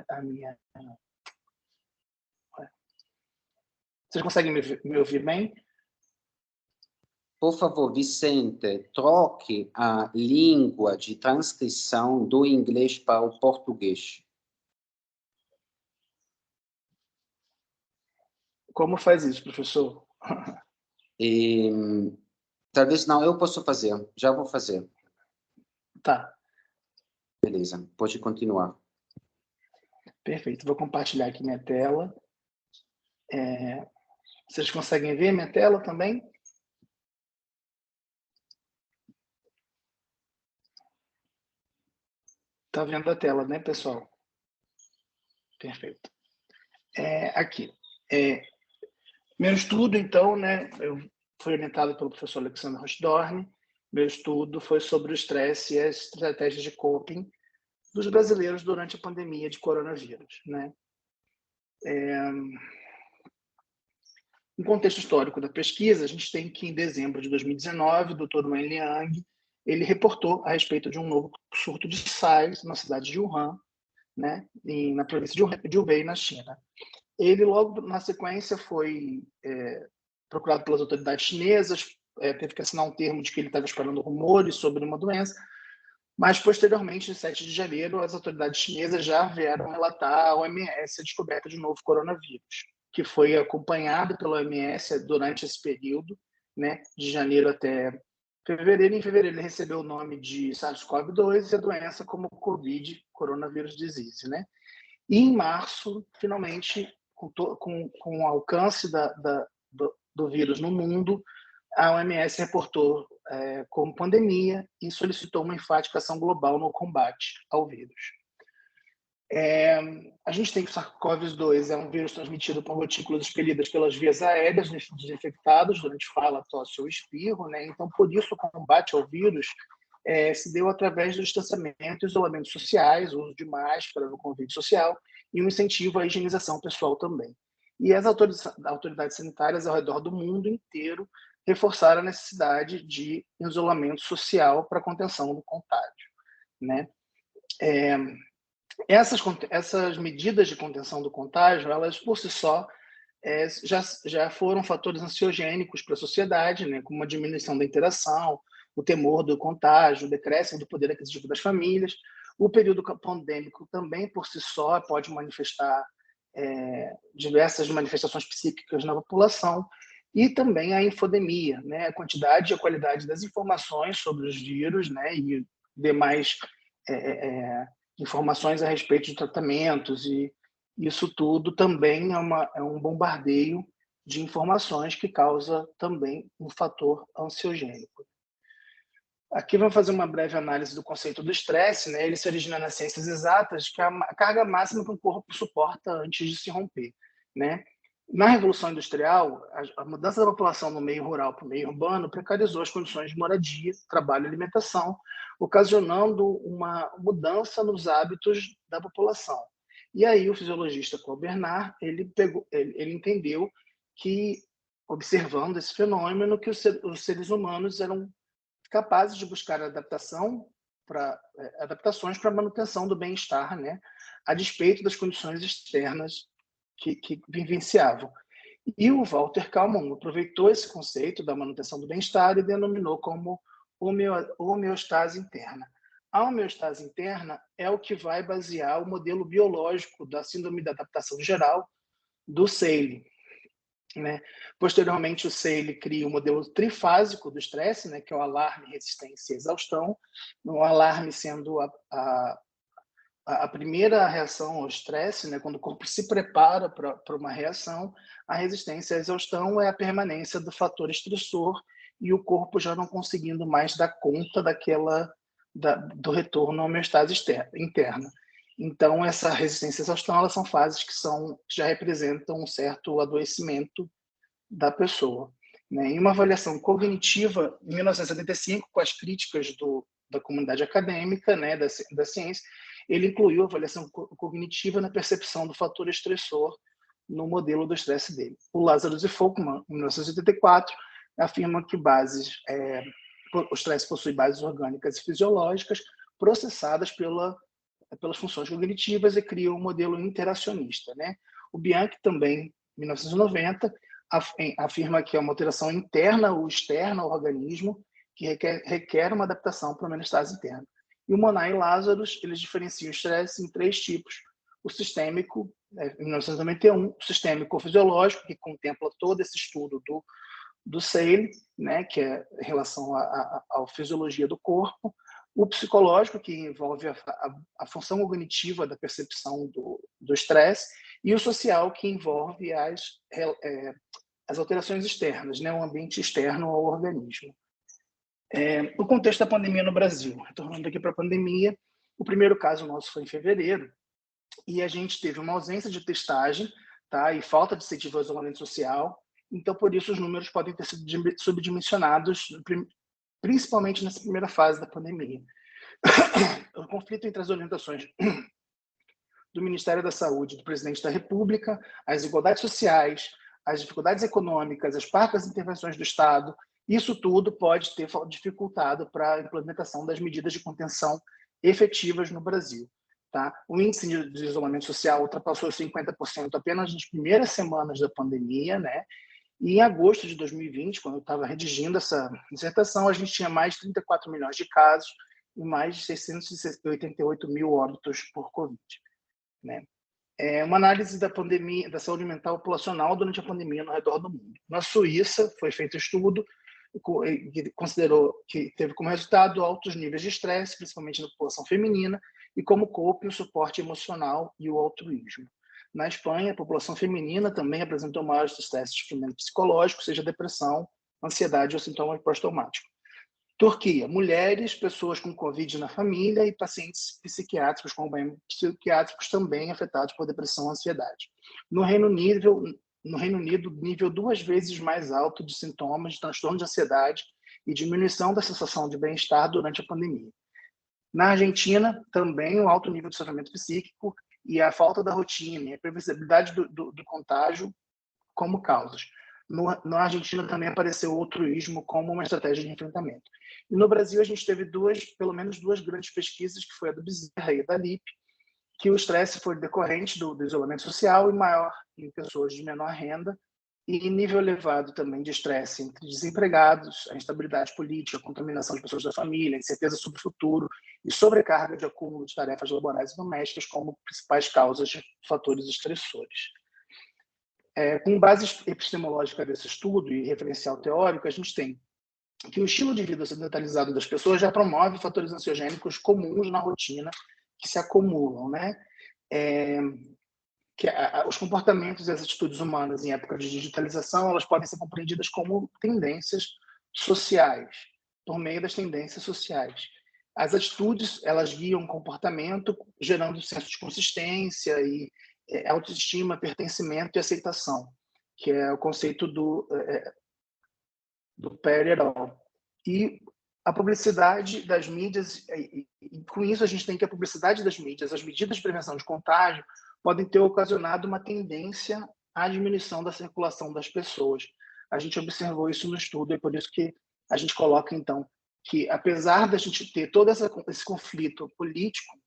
a minha... Vocês conseguem me ouvir bem? Por favor, Vicente, troque a língua de transcrição do inglês para o português. Como faz isso, professor? Talvez não, eu posso fazer. Já vou fazer. Tá. Beleza, pode continuar. Perfeito. Vou compartilhar aqui minha tela. Vocês conseguem ver minha tela também? Tá vendo a tela, né, pessoal? Perfeito. Aqui. Meu estudo, então, né, foi orientado pelo professor Alexander Rochdorn. Meu estudo foi sobre o estresse e as estratégias de coping dos brasileiros durante a pandemia de coronavírus, né? No contexto histórico da pesquisa, a gente tem que, em dezembro de 2019, o Dr. Wen Liang, ele reportou a respeito de um novo surto de SARS na cidade de Wuhan, né, na província de Hubei, na China. Ele, logo na sequência, foi procurado pelas autoridades chinesas, teve que assinar um termo de que ele estava espalhando rumores sobre uma doença, mas, posteriormente, em 7 de janeiro, as autoridades chinesas já vieram relatar à OMS a descoberta de um novo coronavírus, que foi acompanhado pela OMS durante esse período, né, de janeiro até fevereiro. Em fevereiro, ele recebeu o nome de SARS-CoV-2 e a doença como COVID, Coronavirus Disease, né? E em março, finalmente, com o alcance do vírus no mundo, a OMS reportou como pandemia e solicitou uma enfática ação global no combate ao vírus. A gente tem que o SARS-CoV-2 é um vírus transmitido por gotículas expelidas pelas vias aéreas dos infectados durante fala, tosse ou espirro, né? Então, por isso, o combate ao vírus se deu através do distanciamento e isolamento sociais, o uso de máscara no convívio social e um incentivo à higienização pessoal também. E as autoridades sanitárias ao redor do mundo inteiro reforçaram a necessidade de isolamento social para a contenção do contágio, né? Essas medidas de contenção do contágio, elas por si só já foram fatores ansiogênicos para a sociedade, né, como a diminuição da interação, o temor do contágio, o decréscimo do poder aquisitivo das famílias. O período pandêmico também por si só pode manifestar diversas manifestações psíquicas na população, e também a infodemia, né, a quantidade e a qualidade das informações sobre os vírus, né, e demais informações a respeito de tratamentos, e isso tudo também é um bombardeio de informações que causa também um fator ansiogênico. Aqui vamos fazer uma breve análise do conceito do estresse, né? Ele se origina nas ciências exatas, que é a carga máxima que um corpo suporta antes de se romper, né? Na Revolução Industrial, a mudança da população do meio rural para o meio urbano precarizou as condições de moradia, trabalho e alimentação, ocasionando uma mudança nos hábitos da população. E aí o fisiologista Claude Bernard, ele entendeu que, observando esse fenômeno, que os seres humanos eram capazes de buscar adaptações para a manutenção do bem-estar, né, a despeito das condições externas que vivenciavam. E o Walter Kalman aproveitou esse conceito da manutenção do bem-estar e denominou como homeostase interna. A homeostase interna é o que vai basear o modelo biológico da síndrome da adaptação geral do Seeley, né? Posteriormente, o Seeley cria o modelo trifásico do estresse, né, que é o alarme, resistência e exaustão. O alarme sendo a primeira reação ao estresse, né, quando o corpo se prepara para uma reação. A resistência à exaustão é a permanência do fator estressor e o corpo já não conseguindo mais dar conta do retorno à homeostase interna. Então, essa resistência e exaustão, elas são fases que já representam um certo adoecimento da pessoa, né? Em uma avaliação cognitiva, em 1975, com as críticas da comunidade acadêmica, né, da ciência, ele incluiu a avaliação cognitiva na percepção do fator estressor no modelo do estresse dele. O Lazarus e Folkman, em 1984, afirma que o estresse possui bases orgânicas e fisiológicas processadas pela pelas funções cognitivas e cria um modelo interacionista, né? O Bianchi também, em 1990, afirma que é uma alteração interna ou externa ao organismo que requer uma adaptação para uma homeostase interna. E o Monat e Lazarus, eles diferenciam o estresse em 3 tipos. O sistêmico, em 1991, o sistêmico fisiológico, que contempla todo esse estudo do Seyle, né, que é em relação à fisiologia do corpo. O psicológico, que envolve a função cognitiva da percepção do estresse. E o social, que envolve as alterações externas, né, o ambiente externo ao organismo. O contexto da pandemia no Brasil. Retornando aqui para a pandemia, o primeiro caso nosso foi em fevereiro, e a gente teve uma ausência de testagem, tá, e falta de incentivo ao isolamento social. Então, por isso, os números podem ter sido subdimensionados, principalmente nessa primeira fase da pandemia. O conflito entre as orientações do Ministério da Saúde, do Presidente da República, as desigualdades sociais, as dificuldades econômicas, as parcas intervenções do Estado, isso tudo pode ter dificultado para a implementação das medidas de contenção efetivas no Brasil. Tá? O índice de isolamento social ultrapassou 50% apenas nas primeiras semanas da pandemia, né? E em agosto de 2020, quando eu estava redigindo essa dissertação, a gente tinha mais de 34 milhões de casos e mais de 688 mil óbitos por Covid. Né? Uma análise da pandemia, da saúde mental populacional durante a pandemia no redor do mundo. Na Suíça, foi feito estudo que considerou que teve como resultado altos níveis de estresse, principalmente na população feminina, e como coping o suporte emocional e o altruísmo. Na Espanha, a população feminina também apresentou maiores estresses de sofrimento psicológico, seja depressão, ansiedade ou sintomas pós-traumáticos. Turquia, mulheres, pessoas com Covid na família e pacientes psiquiátricos com psiquiátricos também afetados por depressão e ansiedade. No Reino Unido, nível 2 vezes mais alto de sintomas de transtorno de ansiedade e diminuição da sensação de bem-estar durante a pandemia. Na Argentina, também um alto nível de sofrimento psíquico e a falta da rotina e a previsibilidade do contágio como causas. Na Argentina também apareceu o altruísmo como uma estratégia de enfrentamento. E no Brasil a gente teve pelo menos duas grandes pesquisas, que foi a do Bezerra e a da Lippe, que o estresse foi decorrente do isolamento social e maior em pessoas de menor renda, e nível elevado também de estresse entre desempregados, a instabilidade política, a contaminação de pessoas da família, a incerteza sobre o futuro e sobrecarga de acúmulo de tarefas laborais e domésticas como principais causas de fatores estressores. Com base epistemológica desse estudo e referencial teórico, a gente tem que o estilo de vida ocidentalizado das pessoas já promove fatores ansiogênicos comuns na rotina que se acumulam, né? Os comportamentos e as atitudes humanas em época de digitalização, elas podem ser compreendidas como tendências sociais, por meio das tendências sociais. As atitudes, elas guiam o comportamento, gerando senso de consistência e autoestima, pertencimento e aceitação, que é o conceito do Perry et al. E a publicidade das mídias, e com isso a gente tem que a publicidade das mídias, as medidas de prevenção de contágio, podem ter ocasionado uma tendência à diminuição da circulação das pessoas. A gente observou isso no estudo, e por isso que a gente coloca, então, que apesar da gente ter todo esse conflito político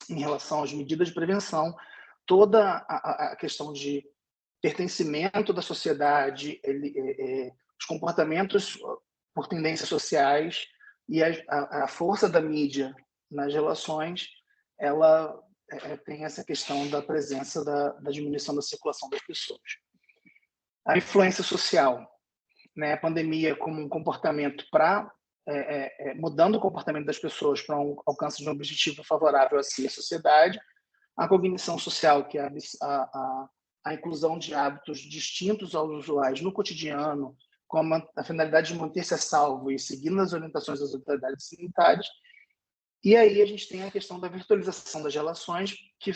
em relação às medidas de prevenção, toda a questão de pertencimento da sociedade, os comportamentos por tendências sociais e a força da mídia nas relações, ela tem essa questão da presença da diminuição da circulação das pessoas. A influência social, né? A pandemia como um comportamento mudando o comportamento das pessoas para um alcance de um objetivo favorável a si e à sociedade. A cognição social, que é a inclusão de hábitos distintos aos usuais no cotidiano, com a finalidade de manter-se a salvo e seguindo as orientações das autoridades sanitárias. E aí a gente tem a questão da virtualização das relações, que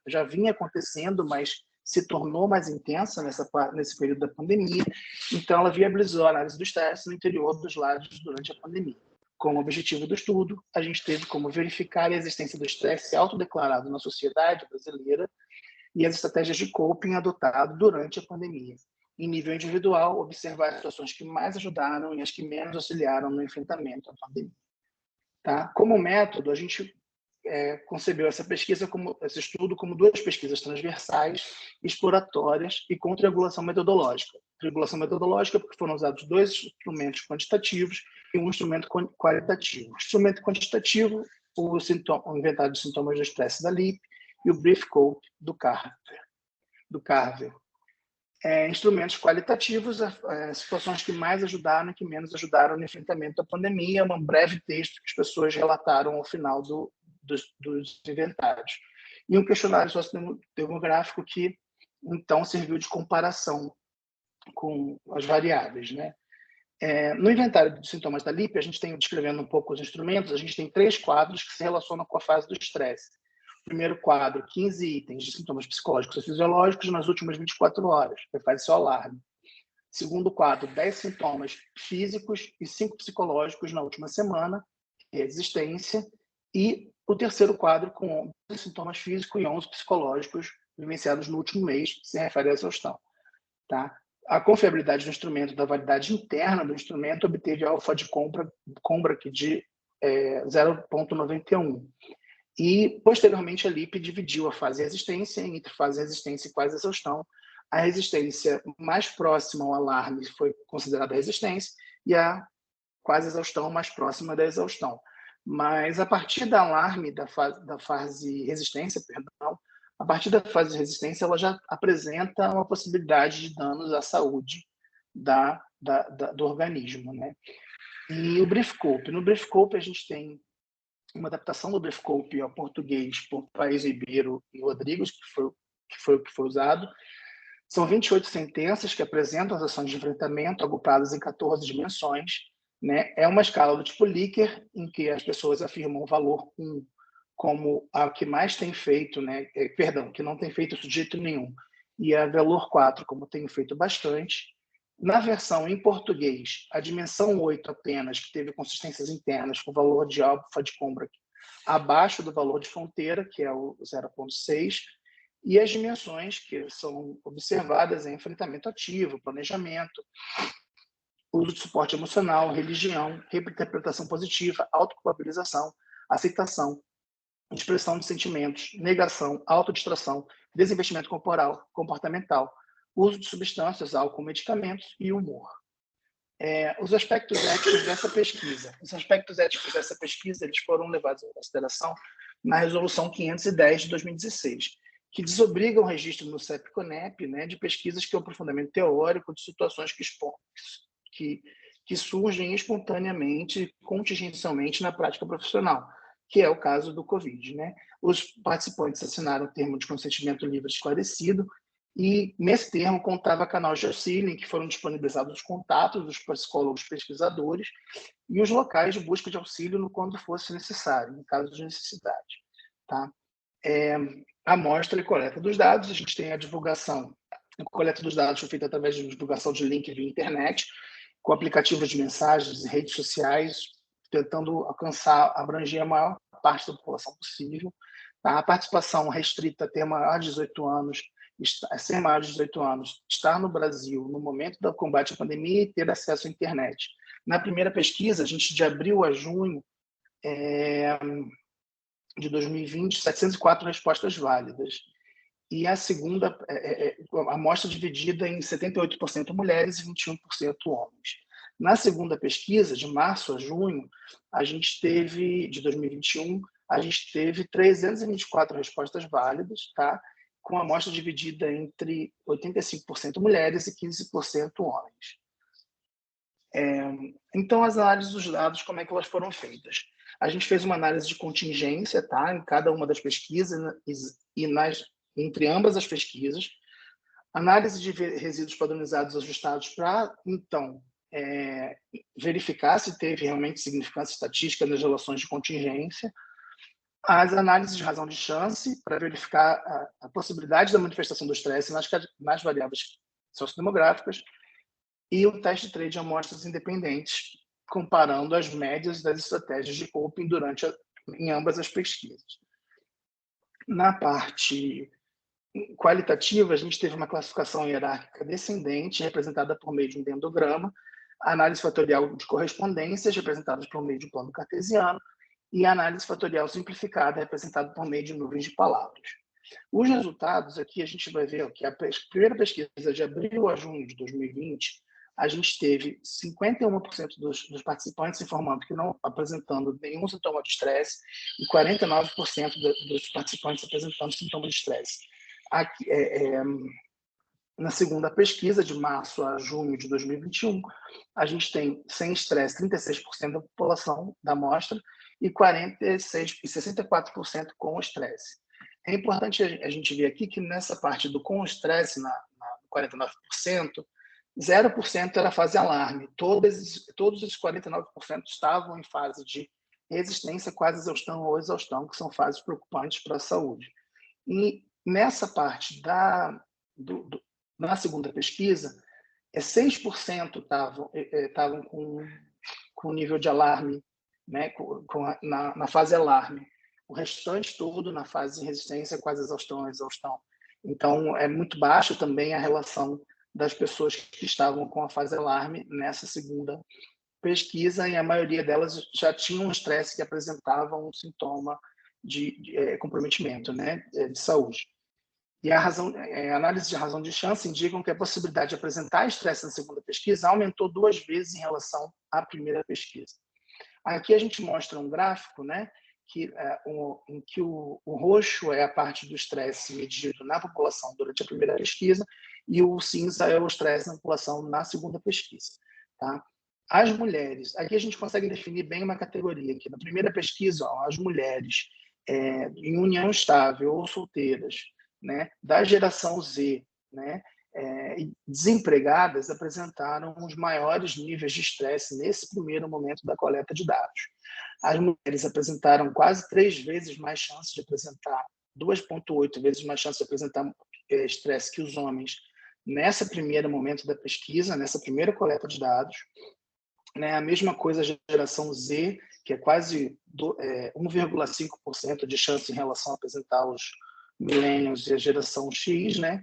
já vinha acontecendo, mas se tornou mais intensa nesse período da pandemia. Então, ela viabilizou a análise do estresse no interior dos lares durante a pandemia. Como objetivo do estudo, a gente teve como verificar a existência do estresse autodeclarado na sociedade brasileira e as estratégias de coping adotadas durante a pandemia. Em nível individual, observar as situações que mais ajudaram e as que menos auxiliaram no enfrentamento à pandemia. Tá? Como método, a gente concebeu esse estudo como duas pesquisas transversais, exploratórias e com triangulação metodológica. Triangulação metodológica porque foram usados dois instrumentos quantitativos e um instrumento qualitativo. O instrumento quantitativo, o inventário de sintomas do estresse da LIP e o Brief Cope do Carver. Instrumentos qualitativos, situações que mais ajudaram e que menos ajudaram no enfrentamento da pandemia, um breve texto que as pessoas relataram ao final dos inventários. E um questionário sociodemográfico que, então, serviu de comparação com as variáveis, né? No inventário de sintomas da LIP, a gente tem, descrevendo um pouco os instrumentos, a gente tem 3 quadros que se relacionam com a fase do estresse. Primeiro quadro, 15 itens de sintomas psicológicos e fisiológicos nas últimas 24 horas, que faz seu alarme. Segundo quadro, 10 sintomas físicos e 5 psicológicos na última semana, que é resistência. E o terceiro quadro, com 11 sintomas físicos e 11 psicológicos vivenciados no último mês, que se refere à exaustão. Tá? A confiabilidade do instrumento, da validade interna do instrumento, obteve alfa de Combrach de 0,91. E, posteriormente, a LIP dividiu a fase resistência entre fase resistência e quase exaustão. A resistência mais próxima ao alarme foi considerada resistência e a quase exaustão mais próxima da exaustão. Mas, a partir da alarme, da fase resistência, a partir da fase de resistência, ela já apresenta uma possibilidade de danos à saúde do organismo, né? E o Brief Cope. No Brief Cope, a gente tem uma adaptação do Brief Cope ao português por Paes Ribeiro e Rodrigues, que foi usado. São 28 sentenças que apresentam as ações de enfrentamento agrupadas em 14 dimensões, né? É uma escala do tipo Likert, em que as pessoas afirmam o valor 1 como a que mais tem feito, né? Que não tem feito de jeito nenhum, e a valor 4 como tem feito bastante. Na versão em português, a dimensão 8 apenas, que teve consistências internas com valor de alfa de Combrach abaixo do valor de fronteira, que é o 0,6, e as dimensões que são observadas em enfrentamento ativo, planejamento, uso de suporte emocional, religião, reinterpretação positiva, autoculpabilização, aceitação, expressão de sentimentos, negação, autodistração, desinvestimento corporal, comportamental, uso de substâncias, álcool, medicamentos e humor. Os aspectos éticos dessa pesquisa. Os aspectos éticos dessa pesquisa eles foram levados em consideração na Resolução 510 de 2016, que desobriga o registro no CEP-CONEP, né, de pesquisas que é um aprofundamento teórico de situações que surgem espontaneamente, contingencialmente na prática profissional, que é o caso do Covid, né? Os participantes assinaram o termo de consentimento livre esclarecido e, nesse termo, contava canais de auxílio em que foram disponibilizados os contatos dos psicólogos pesquisadores e os locais de busca de auxílio quando fosse necessário, em caso de necessidade. Tá? Amostra e coleta dos dados, a gente tem a divulgação. A coleta dos dados foi feita através de divulgação de link via internet, com aplicativos de mensagens e redes sociais, tentando abranger a maior parte da população possível. Tá? A participação restrita a ter maior de 18 anos, ser maior de 18 anos, estar no Brasil no momento do combate à pandemia e ter acesso à internet. Na primeira pesquisa, a gente de abril a junho de 2020, 704 respostas válidas. E a segunda, a amostra dividida em 78% mulheres e 21% homens. Na segunda pesquisa, de março a junho, a gente teve, de 2021, a gente teve 324 respostas válidas, tá? Com a amostra dividida entre 85% mulheres e 15% homens. Então, as análises dos dados, como é que elas foram feitas? A gente fez uma análise de contingência, tá? Em cada uma das pesquisas e entre ambas as pesquisas, análise de resíduos padronizados ajustados para, então, verificar se teve realmente significância estatística nas relações de contingência, as análises de razão de chance para verificar a possibilidade da manifestação do estresse nas variáveis sociodemográficas e o teste de trade de amostras independentes, comparando as médias das estratégias de coping em ambas as pesquisas. Na parte qualitativa, a gente teve uma classificação hierárquica descendente, representada por meio de um dendrograma, análise fatorial de correspondências, representadas por meio de um plano cartesiano, e a análise fatorial simplificada, representada por meio de nuvens de palavras. Os resultados aqui a gente vai ver que a primeira pesquisa de abril a junho de 2020, a gente teve 51% dos participantes informando que não apresentando nenhum sintoma de estresse e 49% dos participantes apresentando sintomas de estresse. Aqui, na segunda pesquisa, de março a junho de 2021, a gente tem, sem estresse, 36% da população da amostra e 64% com estresse. É importante a gente ver aqui que nessa parte do com estresse, na 49%, 0% era fase alarme. Todos os 49% estavam em fase de resistência, quase exaustão ou exaustão, que são fases preocupantes para a saúde. E nessa parte na segunda pesquisa, 6% estavam com nível de alarme, né, na fase alarme. O restante todo na fase de resistência, quase exaustão. Então, é muito baixo também a relação das pessoas que estavam com a fase alarme nessa segunda pesquisa, e a maioria delas já tinham um estresse que apresentava um sintoma de comprometimento, né, de saúde. E a análise de razão de chance indicam que a possibilidade de apresentar estresse na segunda pesquisa aumentou 2 vezes em relação à primeira pesquisa. Aqui a gente mostra um gráfico, né, em que o roxo é a parte do estresse medido na população durante a primeira pesquisa e o cinza é o estresse na população na segunda pesquisa. Tá? As mulheres, aqui a gente consegue definir bem uma categoria. Aqui. Na primeira pesquisa, as mulheres em união estável ou solteiras, né, da geração Z, né, desempregadas, apresentaram os maiores níveis de estresse nesse primeiro momento da coleta de dados. As mulheres apresentaram quase 3 vezes mais chances de apresentar, 2,8 vezes mais chances de apresentar estresse que os homens nesse primeiro momento da pesquisa, nessa primeira coleta de dados. Né, a mesma coisa a geração Z, que é quase 1,5% de chance em relação a apresentar os millennials e a geração X, né?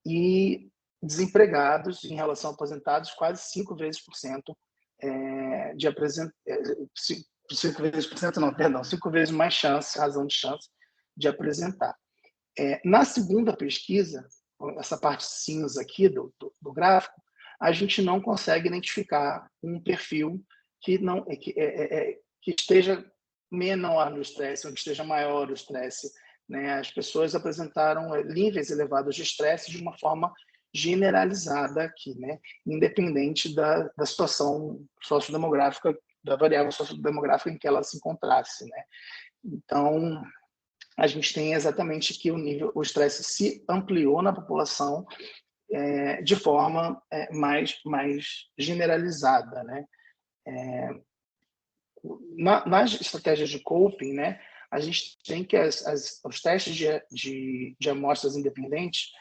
E desempregados em relação a aposentados, quase 5 vezes de apresentar, 5 vezes mais chance, razão de chance de apresentar. Na segunda pesquisa, essa parte cinza aqui do gráfico, a gente não consegue identificar um perfil que esteja menor no estresse ou que esteja maior no estresse. Né? As pessoas apresentaram níveis elevados de estresse de uma forma generalizada aqui, né? Independente da situação sociodemográfica, da variável sociodemográfica em que ela se encontrasse. Né? Então, a gente tem exatamente que o estresse se ampliou na população de forma mais generalizada. Né? Nas estratégias de coping, né, a gente tem que os testes de amostras independentes,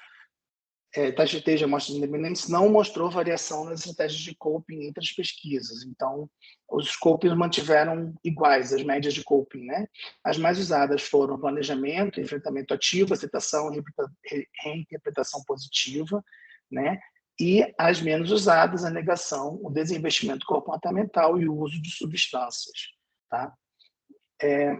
teste de amostras independentes não mostrou variação nas estratégias de coping entre as pesquisas. Então, os copings mantiveram iguais, as médias de coping. Né? As mais usadas foram planejamento, enfrentamento ativo, aceitação, reinterpretação positiva, né? E as menos usadas, a negação, o desinvestimento comportamental e o uso de substâncias. Tá?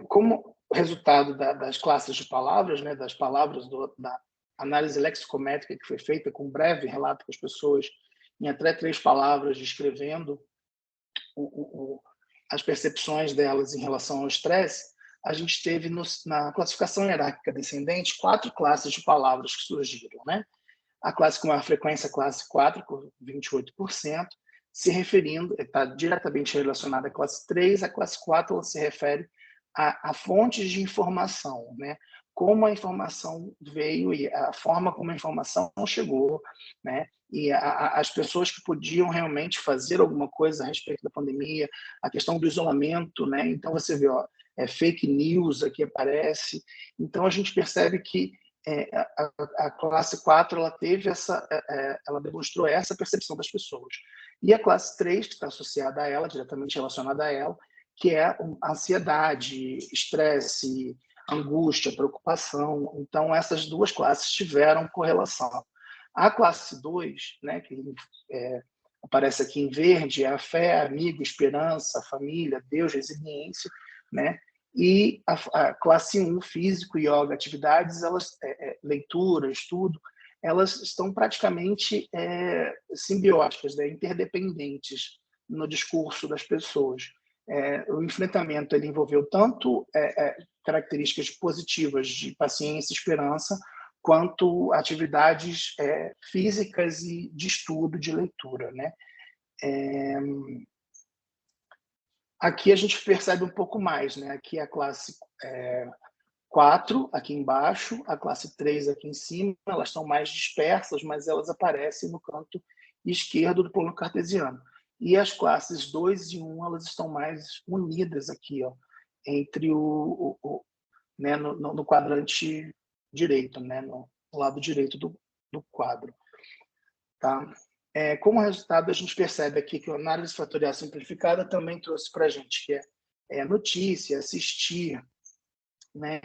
Como resultado das classes de palavras, né, das palavras da análise lexicométrica que foi feita com um breve relato com as pessoas em até 3 palavras, descrevendo as percepções delas em relação ao estresse, a gente teve na classificação hierárquica descendente 4 classes de palavras que surgiram. Né? A classe com maior frequência, classe 4, com 28%, se referindo, está diretamente relacionada à classe 3, a classe 4 ela se refere a fontes de informação, né? Como a informação veio e a forma como a informação chegou, né? E as pessoas que podiam realmente fazer alguma coisa a respeito da pandemia, a questão do isolamento, né? Então você vê, fake news aqui aparece. Então a gente percebe que a classe 4 ela teve ela demonstrou essa percepção das pessoas. E a classe 3, que está associada a ela, diretamente relacionada a ela, que é ansiedade, estresse, angústia, preocupação. Então, essas 2 classes tiveram correlação. A classe 2, né, que aparece aqui em verde, é a fé, amigo, esperança, família, Deus, resiliência, né? E a classe 1, físico, yoga, atividades, elas, leitura, estudo, elas estão praticamente simbióticas, né, interdependentes no discurso das pessoas. O enfrentamento ele envolveu tanto características positivas de paciência e esperança, quanto atividades físicas e de estudo, de leitura, né? Aqui a gente percebe um pouco mais, né? Aqui a classe 4, aqui embaixo, a classe 3 aqui em cima, elas estão mais dispersas, mas elas aparecem no canto esquerdo do plano cartesiano. E as classes 2 e 1, elas estão mais unidas aqui, ó, entre né, no quadrante direito, né, no lado direito do quadro. Tá? Como resultado, a gente percebe aqui que a análise fatorial simplificada também trouxe para a gente, que é notícia, assistir, né?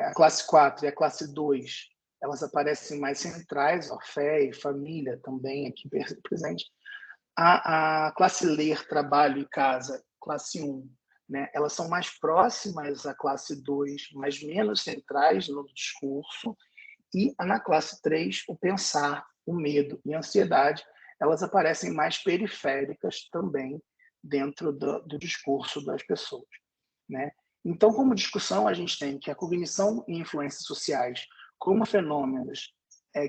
A classe 4 e a classe 2, elas aparecem mais centrais, ó, fé e família também aqui presente. A classe ler, trabalho e casa, classe 1, né? Elas são mais próximas à classe 2, mas menos centrais no discurso. E na classe 3, o pensar, o medo e a ansiedade, elas aparecem mais periféricas também dentro do discurso das pessoas, né? Então, como discussão, a gente tem que a cognição e influências sociais como fenômenos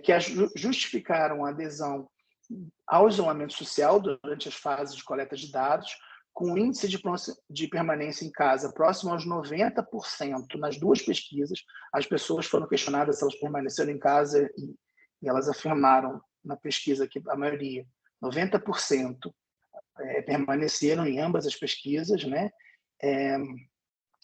que justificaram a adesão ao isolamento social durante as fases de coleta de dados, com índice de permanência em casa próximo aos 90% nas duas pesquisas. As pessoas foram questionadas se elas permaneceram em casa e elas afirmaram na pesquisa que a maioria, 90%, permaneceram em ambas as pesquisas, né?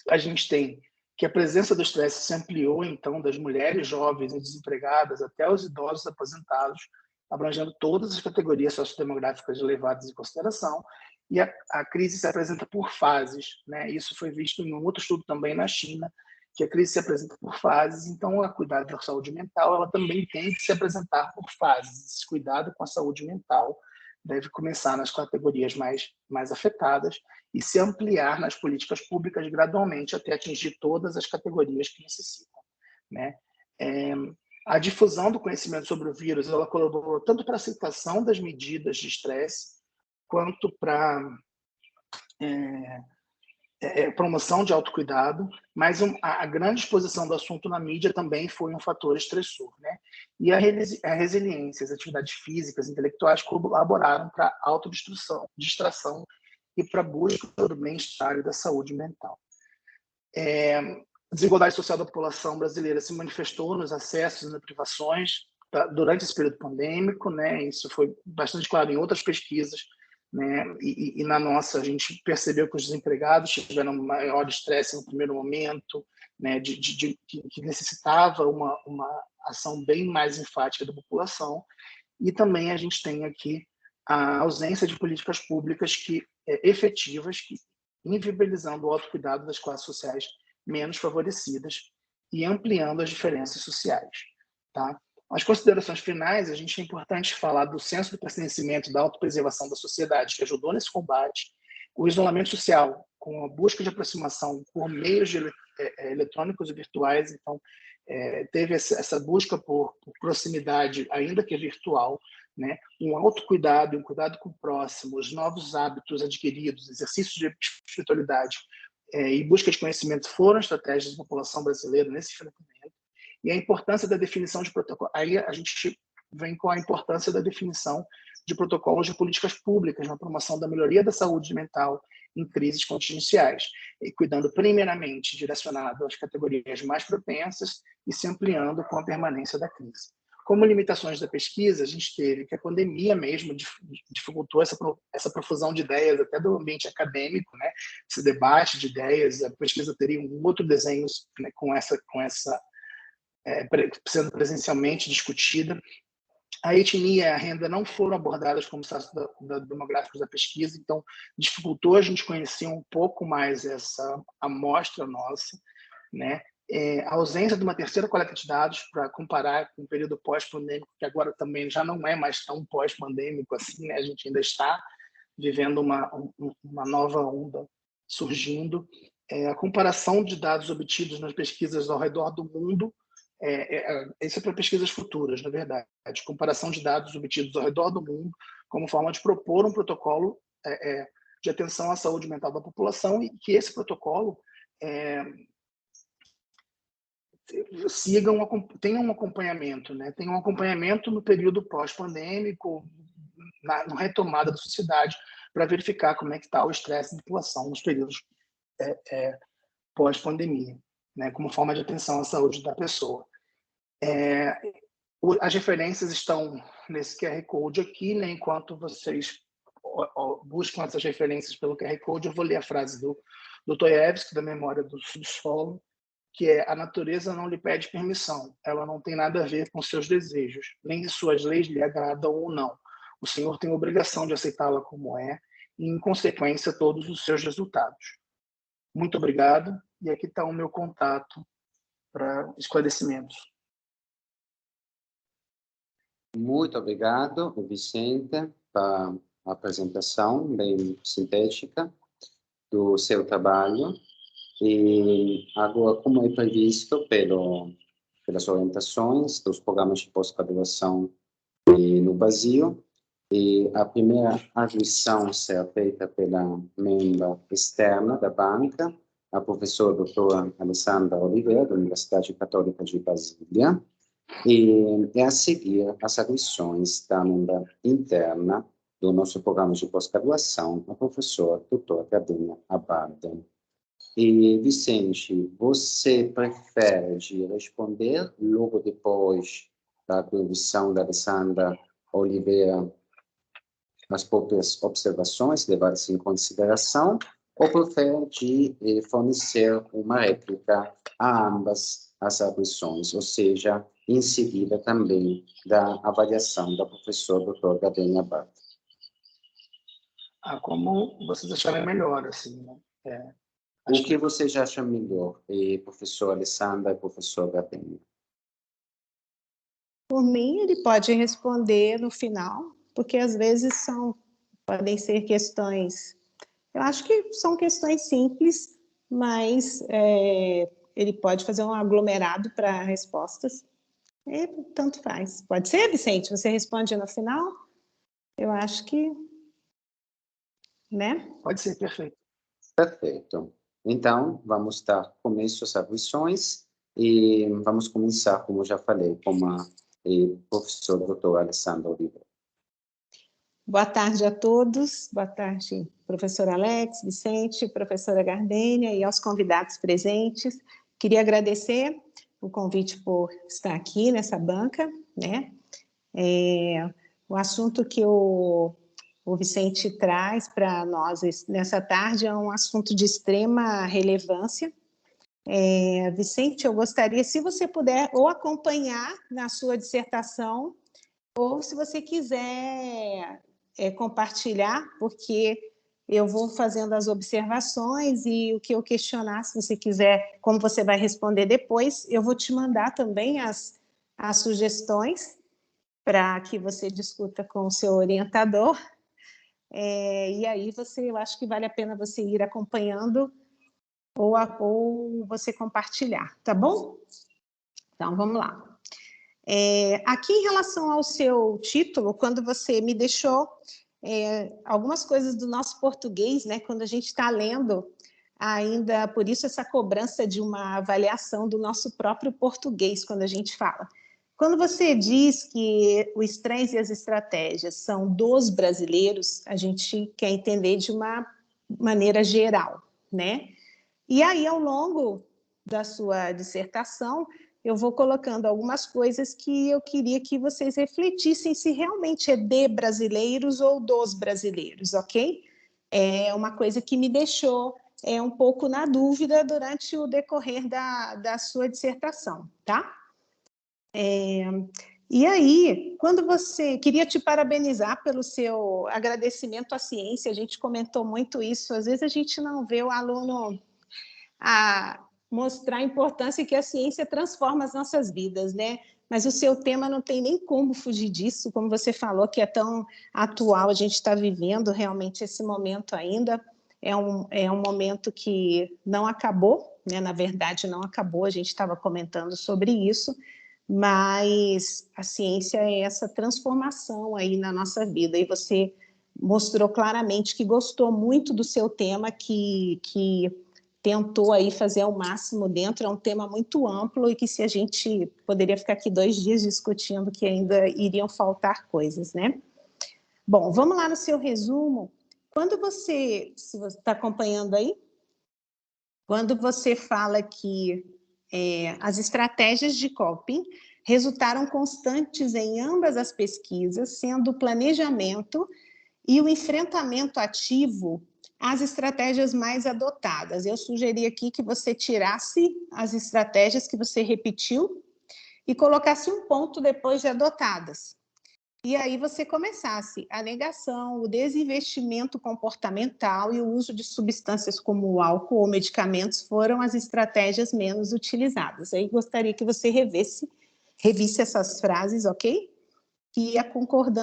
A gente tem que a presença do estresse se ampliou, então, das mulheres jovens e desempregadas até os idosos aposentados, abrangendo todas as categorias sociodemográficas levadas em consideração, e a crise se apresenta por fases, né? Isso foi visto em um outro estudo também na China, que a crise se apresenta por fases, então a cuidado da saúde mental, ela também tem que se apresentar por fases. Esse cuidado com a saúde mental deve começar nas categorias mais afetadas e se ampliar nas políticas públicas gradualmente até atingir todas as categorias que necessitam, né? A difusão do conhecimento sobre o vírus, ela colaborou tanto para a aceitação das medidas de estresse, quanto para promoção de autocuidado, mas a grande exposição do assunto na mídia também foi um fator estressor, né? E a resiliência, as atividades físicas, intelectuais colaboraram para a autodistração e para a busca do bem-estar e da saúde mental. A desigualdade social da população brasileira se manifestou nos acessos e nas privações durante esse período pandêmico, né? Isso foi bastante claro em outras pesquisas, né? E na nossa, a gente percebeu que os desempregados tiveram maior estresse no primeiro momento, né? Que necessitava uma ação bem mais enfática da população. E também a gente tem aqui a ausência de políticas públicas efetivas, inviabilizando o autocuidado das classes sociais menos favorecidas e ampliando as diferenças sociais, tá? As considerações finais, a gente é importante falar do senso do pertencimento, da autopreservação da sociedade, que ajudou nesse combate, o isolamento social, com a busca de aproximação por meios eletrônicos e virtuais, então teve essa busca por proximidade, ainda que virtual, né? Um autocuidado, um cuidado com o próximo, os novos hábitos adquiridos, exercícios de espiritualidade e busca de conhecimento foram estratégias da população brasileira nesse enfrentamento. E a importância da definição de protocolos. Aí a gente vem com a importância da definição de protocolos de políticas públicas na promoção da melhoria da saúde mental em crises contingenciais, e cuidando primeiramente direcionado às categorias mais propensas e se ampliando com a permanência da crise. Como limitações da pesquisa, a gente teve que a pandemia mesmo dificultou essa profusão de ideias até do ambiente acadêmico, né? Esse debate de ideias, a pesquisa teria um outro desenho, né, com essa sendo presencialmente discutida. A etnia e a renda não foram abordadas como estados demográficos da pesquisa, então dificultou a gente conhecer um pouco mais essa amostra nossa, né? A ausência de uma terceira coleta de dados para comparar com o período pós-pandêmico, que agora também já não é mais tão pós-pandêmico assim, né? A gente ainda está vivendo uma nova onda surgindo, a comparação de dados obtidos nas pesquisas ao redor do mundo, isso é para pesquisas futuras, na verdade, comparação de dados obtidos ao redor do mundo, como forma de propor um protocolo de atenção à saúde mental da população, e que esse protocolo tenha um acompanhamento, né? Tenha um acompanhamento no período pós-pandêmico, na retomada da sociedade, para verificar como é que está o estresse da população nos períodos pós-pandemia, né? Como forma de atenção à saúde da pessoa. As referências estão nesse QR Code aqui, né? Enquanto vocês buscam essas referências pelo QR Code, eu vou ler a frase do Dostoiévski, da Memória do Subsolo, que é: a natureza não lhe pede permissão, ela não tem nada a ver com seus desejos, nem se suas leis lhe agradam ou não. O Senhor tem a obrigação de aceitá-la como é, e, em consequência, todos os seus resultados. Muito obrigado, e aqui está o meu contato para esclarecimentos. Muito obrigado, Vicente, pela apresentação bem sintética do seu trabalho. E agora, como é previsto pelas orientações dos programas de pós-graduação no Brasil, e a primeira arguição será feita pela membra externa da banca, a professora doutora Alessandra Oliveira, da Universidade Católica de Brasília, e a seguir as arguições da membra interna do nosso programa de pós-graduação, a professora doutora Gardenia Abad. E, Vicente, você prefere responder logo depois da contribuição da Alessandra Oliveira as próprias observações levadas em consideração, ou prefere fornecer uma réplica a ambas as arguições, ou seja, em seguida também da avaliação da professora doutora Gardenia Abad? Como vocês acharem melhor, assim, né? O que você já acha melhor, professor Alessandra e professor Gardenia? Por mim, ele pode responder no final, porque às vezes podem ser questões, eu acho que são questões simples, mas ele pode fazer um aglomerado para respostas, e tanto faz. Pode ser, Vicente? Você responde no final? Eu acho que, né? Pode ser, perfeito. Perfeito. Então, vamos dar começo às arguições e vamos começar, como já falei, com a professora doutora Alessandra Oliveira. Boa tarde a todos. Boa tarde, professor Alex, Vicente, professora Gardenia e aos convidados presentes. Queria agradecer o convite por estar aqui nessa banca, né? O assunto que o Vicente traz para nós nessa tarde é um assunto de extrema relevância. Vicente, eu gostaria, se você puder, ou acompanhar na sua dissertação, ou se você quiser compartilhar, porque eu vou fazendo as observações e o que eu questionar, se você quiser, como você vai responder depois, eu vou te mandar também as sugestões para que você discuta com o seu orientador. E aí eu acho que vale a pena você ir acompanhando ou você compartilhar, tá bom? Então, vamos lá. Aqui, em relação ao seu título, quando você me deixou algumas coisas do nosso português, né, quando a gente está lendo, ainda por isso essa cobrança de uma avaliação do nosso próprio português, quando a gente fala. Quando você diz que os trens e as estratégias são dos brasileiros, a gente quer entender de uma maneira geral, né? E aí, ao longo da sua dissertação, eu vou colocando algumas coisas que eu queria que vocês refletissem se realmente é de brasileiros ou dos brasileiros, ok? É uma coisa que me deixou um pouco na dúvida durante o decorrer da sua dissertação, tá? E aí, queria te parabenizar pelo seu agradecimento à ciência, a gente comentou muito isso, às vezes a gente não vê o aluno a mostrar a importância que a ciência transforma as nossas vidas, né? Mas o seu tema não tem nem como fugir disso, como você falou, que é tão atual, a gente está vivendo realmente esse momento ainda. é um momento que não acabou, né? Na verdade, não acabou, a gente estava comentando sobre isso, mas a ciência é essa transformação aí na nossa vida, e você mostrou claramente que gostou muito do seu tema, que tentou aí fazer ao máximo dentro, é um tema muito amplo e que se a gente poderia ficar aqui 2 dias discutindo, que ainda iriam faltar coisas, né? Bom, vamos lá no seu resumo. Quando você, se você está acompanhando aí, quando você fala que as estratégias de coping resultaram constantes em ambas as pesquisas, sendo o planejamento e o enfrentamento ativo as estratégias mais adotadas. Eu sugeri aqui que você tirasse as estratégias que você repetiu e colocasse um ponto depois de adotadas. E aí você começasse a negação, o desinvestimento comportamental e o uso de substâncias como o álcool ou medicamentos foram as estratégias menos utilizadas. Aí gostaria que você revisse essas frases, ok? E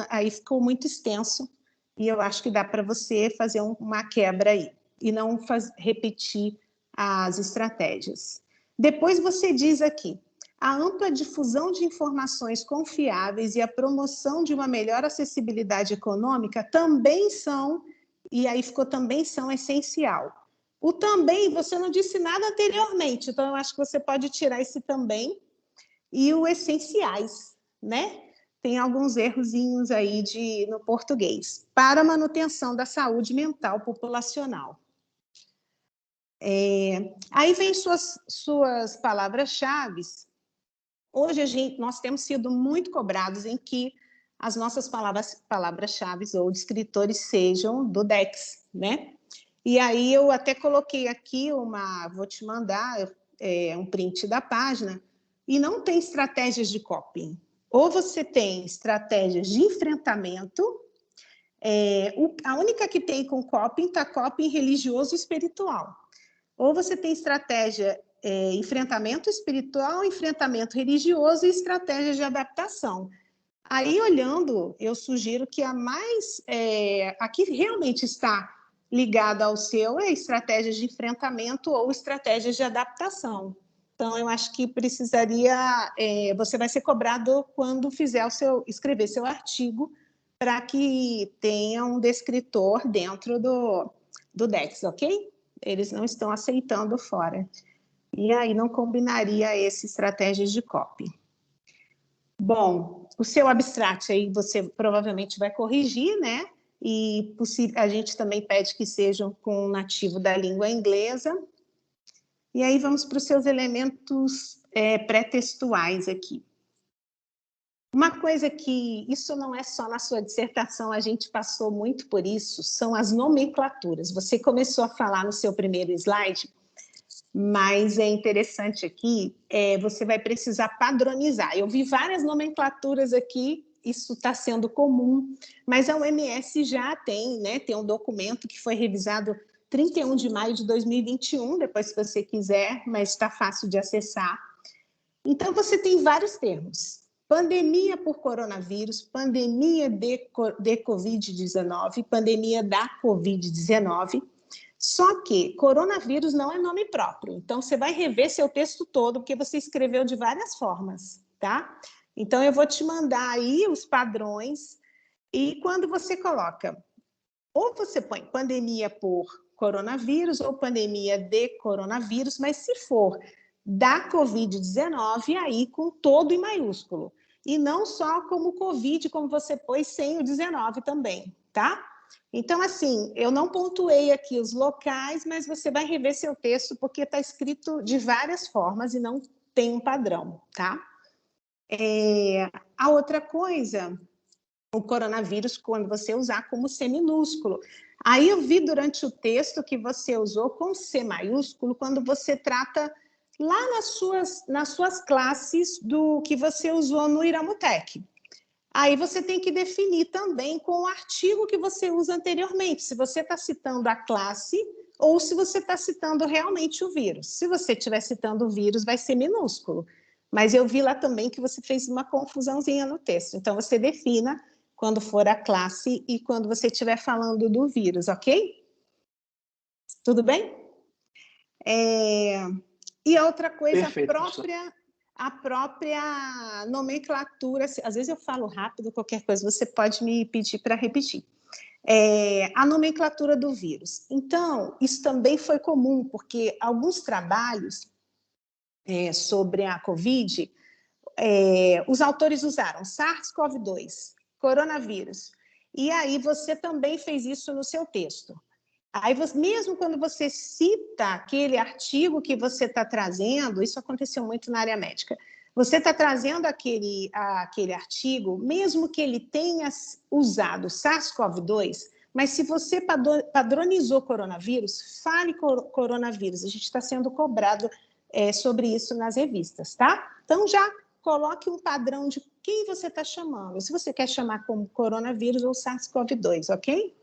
aí ficou muito extenso, e eu acho que dá para você fazer uma quebra aí, e não repetir as estratégias. Depois você diz aqui, a ampla difusão de informações confiáveis e a promoção de uma melhor acessibilidade econômica também são, e aí ficou também são essencial. O também, você não disse nada anteriormente, então eu acho que você pode tirar esse também e o essenciais, né? Tem alguns errozinhos aí no português. Para a manutenção da saúde mental populacional. Aí vem suas palavras-chave. Hoje nós temos sido muito cobrados em que as nossas palavras-chave ou descritores sejam do DEX, né? E aí eu até coloquei aqui vou te mandar um print da página, e não tem estratégias de coping. Ou você tem estratégias de enfrentamento, a única que tem com coping está coping religioso e espiritual. Ou você tem estratégia enfrentamento espiritual, enfrentamento religioso e estratégia de adaptação. Aí, olhando, eu sugiro que a que realmente está ligada ao seu é estratégias de enfrentamento ou estratégias de adaptação. Então, eu acho que precisaria... você vai ser cobrado quando escrever seu artigo para que tenha um descritor dentro do DEX, ok? Eles não estão aceitando fora. E aí não combinaria essa estratégias de copy. Bom, o seu abstract aí você provavelmente vai corrigir, né? E a gente também pede que sejam com o nativo da língua inglesa. E aí vamos para os seus elementos pré-textuais aqui. Uma coisa que, isso não é só na sua dissertação, a gente passou muito por isso, são as nomenclaturas. Você começou a falar no seu primeiro slide, mas é interessante aqui, você vai precisar padronizar. Eu vi várias nomenclaturas aqui, isso está sendo comum, mas a OMS já tem, né, tem um documento que foi revisado 31 de maio de 2021, depois se você quiser, mas está fácil de acessar. Então, você tem vários termos. Pandemia por coronavírus, pandemia de Covid-19, pandemia da Covid-19. Só que coronavírus não é nome próprio. Então, você vai rever seu texto todo, porque você escreveu de várias formas, tá? Então, eu vou te mandar aí os padrões. E quando você coloca, ou você põe pandemia por coronavírus ou pandemia de coronavírus, mas se for da Covid-19, aí com todo em maiúsculo. E não só como Covid, como você pôs sem o 19 também, tá? Então, assim, eu não pontuei aqui os locais, mas você vai rever seu texto, porque está escrito de várias formas e não tem um padrão, tá? A outra coisa, o coronavírus, quando você usar como C minúsculo. Aí eu vi durante o texto que você usou com C maiúsculo, quando você trata lá nas suas classes do que você usou no Iramutec. Aí você tem que definir também com o artigo que você usa anteriormente, se você está citando a classe ou se você está citando realmente o vírus. Se você estiver citando o vírus, vai ser minúsculo. Mas eu vi lá também que você fez uma confusãozinha no texto. Então, você defina quando for a classe e quando você estiver falando do vírus, ok? Tudo bem? E a outra coisa, Perfeito, a própria nomenclatura, às vezes eu falo rápido, qualquer coisa, você pode me pedir para repetir. A nomenclatura do vírus. Então, isso também foi comum, porque alguns trabalhos sobre a Covid, os autores usaram SARS-CoV-2, coronavírus, e aí você também fez isso no seu texto. Aí, mesmo quando você cita aquele artigo que você está trazendo, isso aconteceu muito na área médica, você está trazendo aquele artigo, mesmo que ele tenha usado SARS-CoV-2, mas se você padronizou coronavírus, fale coronavírus. A gente está sendo cobrado sobre isso nas revistas, tá? Então, já coloque um padrão de quem você está chamando. Se você quer chamar como coronavírus ou SARS-CoV-2, ok?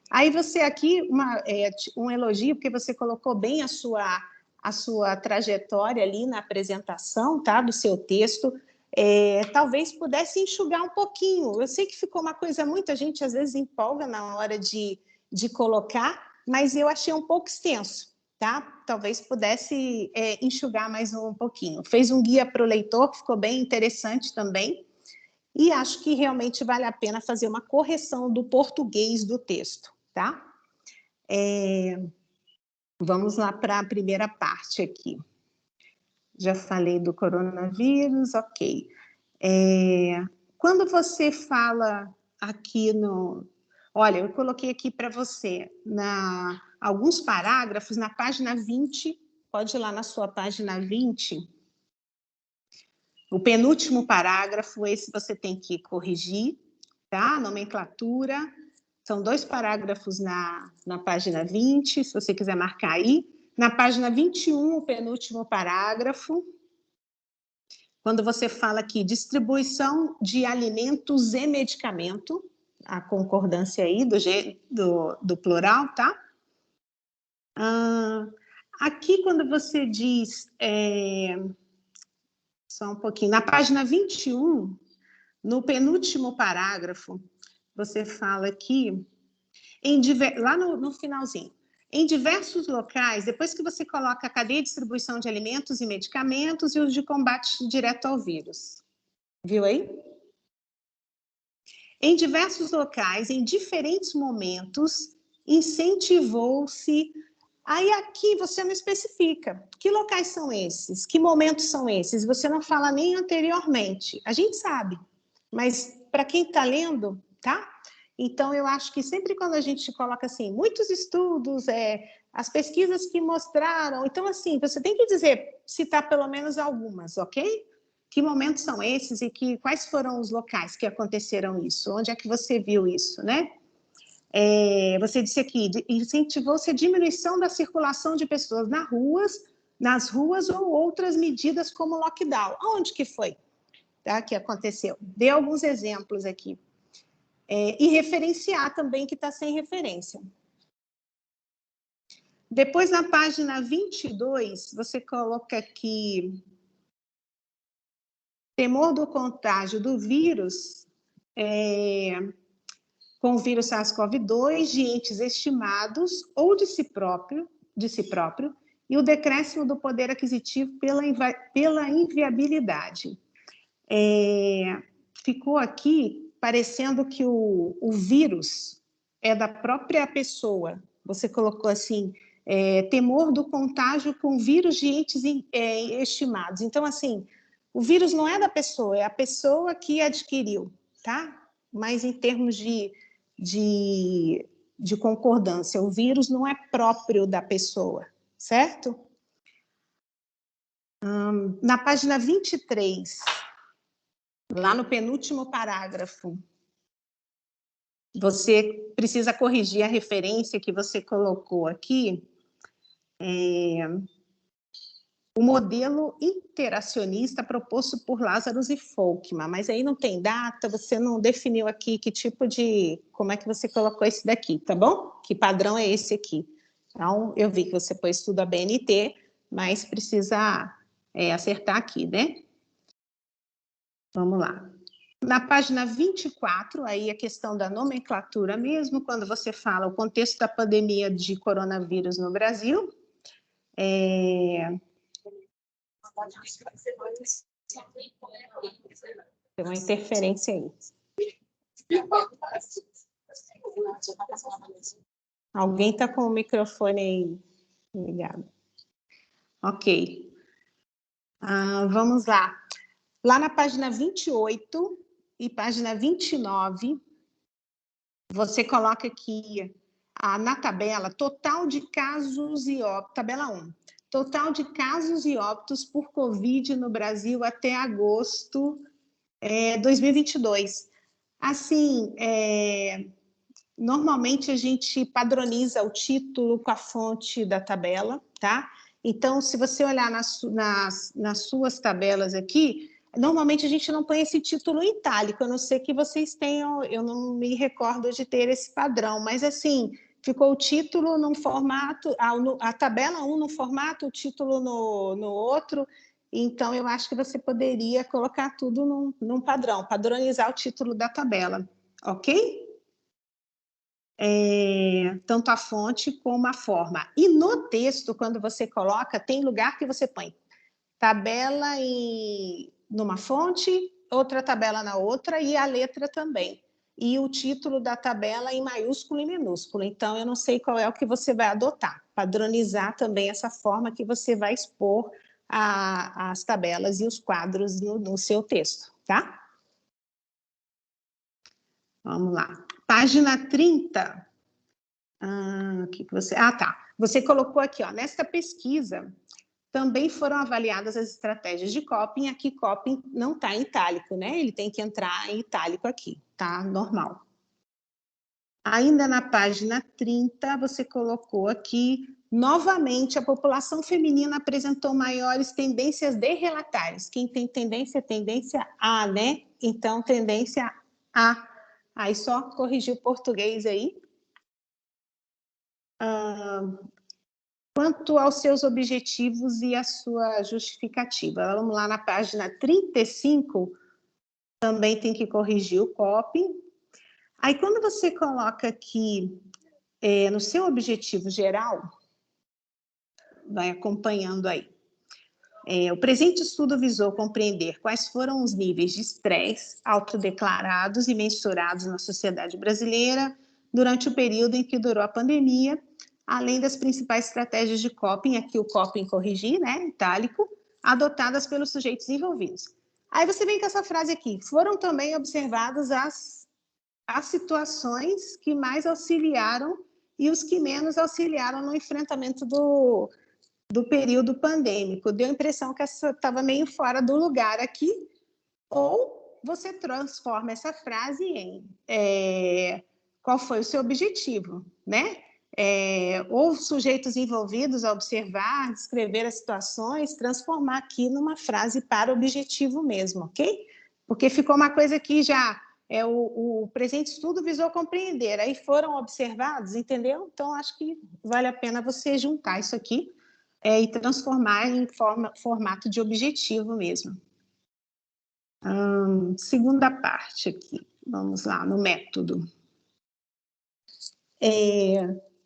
Aí você aqui, um elogio, porque você colocou bem a sua trajetória ali na apresentação, tá, do seu texto. Talvez pudesse enxugar um pouquinho. Eu sei que ficou uma coisa, muita gente às vezes empolga na hora de colocar, mas eu achei um pouco extenso, tá? Talvez pudesse enxugar mais um pouquinho. Fez um guia para o leitor, que ficou bem interessante também. E acho que realmente vale a pena fazer uma correção do português do texto, tá? Vamos lá para a primeira parte aqui. Já falei do coronavírus, ok. Quando você fala aqui no... Olha, eu coloquei aqui para você alguns parágrafos na página 20, pode ir lá na sua página 20, o penúltimo parágrafo, esse você tem que corrigir, tá? Nomenclatura. São 2 parágrafos na página 20, se você quiser marcar aí. Na página 21, o penúltimo parágrafo, quando você fala aqui, distribuição de alimentos e medicamento, a concordância aí do plural, tá? Aqui, quando você diz... Só um pouquinho. Na página 21, no penúltimo parágrafo, você fala aqui, lá no finalzinho, em diversos locais, depois que você coloca a cadeia de distribuição de alimentos e medicamentos e os de combate direto ao vírus. Viu aí? Em diversos locais, em diferentes momentos, incentivou-se... Aí aqui você não especifica. Que locais são esses? Que momentos são esses? Você não fala nem anteriormente. A gente sabe, mas para quem está lendo, tá? Então, eu acho que sempre quando a gente coloca assim, muitos estudos, as pesquisas que mostraram... Então, assim, você tem que citar pelo menos algumas, ok? Que momentos são esses e quais foram os locais que aconteceram isso? Onde é que você viu isso, né? Você disse aqui, incentivou-se a diminuição da circulação de pessoas nas ruas ou outras medidas como lockdown. Onde que foi, tá, que aconteceu? Dê alguns exemplos aqui. E referenciar também que está sem referência. Depois, na página 22, você coloca aqui temor do contágio do vírus... com o vírus SARS-CoV-2 de entes estimados ou de si próprio, e o decréscimo do poder aquisitivo pela inviabilidade. Ficou aqui parecendo que o vírus é da própria pessoa. Você colocou assim, temor do contágio com vírus de entes estimados. Então, assim, o vírus não é da pessoa, é a pessoa que adquiriu, tá? Mas em termos de concordância, o vírus não é próprio da pessoa, certo? Na página 23, lá no penúltimo parágrafo, você precisa corrigir a referência que você colocou aqui, o modelo interacionista proposto por Lazarus e Folkman, mas aí não tem data, você não definiu aqui que tipo de... Como é que você colocou esse daqui, tá bom? Que padrão é esse aqui? Então, eu vi que você pôs tudo a BNT, mas precisa acertar aqui, né? Vamos lá. Na página 24, aí a questão da nomenclatura mesmo, quando você fala o contexto da pandemia de coronavírus no Brasil. Tem uma interferência aí. Alguém está com o microfone aí ligado. Ok. Vamos lá. Lá na página 28 e página 29, você coloca aqui na tabela total de casos e óbitos, tabela 1. Total de casos e óbitos por Covid no Brasil até agosto 2022. Assim, normalmente a gente padroniza o título com a fonte da tabela, tá? Então, se você olhar nas suas tabelas aqui, normalmente a gente não põe esse título em itálico, a não ser que vocês tenham, eu não me recordo de ter esse padrão, mas assim, ficou o título num formato, a tabela 1 no formato, o título no outro, então eu acho que você poderia colocar tudo num padrão, padronizar o título da tabela, ok? Tanto a fonte como a forma. E no texto, quando você coloca, tem lugar que você põe tabela numa fonte, outra tabela na outra e a letra também. E o título da tabela em maiúsculo e minúsculo. Então, eu não sei qual é o que você vai adotar. Padronizar também essa forma que você vai expor as tabelas e os quadros no seu texto, tá? Vamos lá. Página 30. Tá. Você colocou aqui, ó, nesta pesquisa, também foram avaliadas as estratégias de copying. Aqui, copying não está em itálico, né? Ele tem que entrar em itálico aqui, tá? Normal. Ainda na página 30, você colocou aqui, novamente, a população feminina apresentou maiores tendências de relatários. Quem tem tendência A, né? Então, tendência A. Aí, só corrigir o português aí. Quanto aos seus objetivos e a sua justificativa. Vamos lá na página 35, também tem que corrigir o copy. Aí, quando você coloca aqui no seu objetivo geral, vai acompanhando aí. O presente estudo visou compreender quais foram os níveis de estresse autodeclarados e mensurados na sociedade brasileira durante o período em que durou a pandemia, além das principais estratégias de copying, aqui o copying corrigir, né, itálico, adotadas pelos sujeitos envolvidos. Aí você vem com essa frase aqui, foram também observadas as situações que mais auxiliaram e os que menos auxiliaram no enfrentamento do período pandêmico. Deu a impressão que essa estava meio fora do lugar aqui, ou você transforma essa frase em qual foi o seu objetivo, né? Ou sujeitos envolvidos a observar, descrever as situações, transformar aqui numa frase para objetivo mesmo, ok? Porque ficou uma coisa que já o presente estudo visou compreender, aí foram observados, entendeu? Então, acho que vale a pena você juntar isso aqui e transformar em formato de objetivo mesmo. Segunda parte aqui, vamos lá, no método.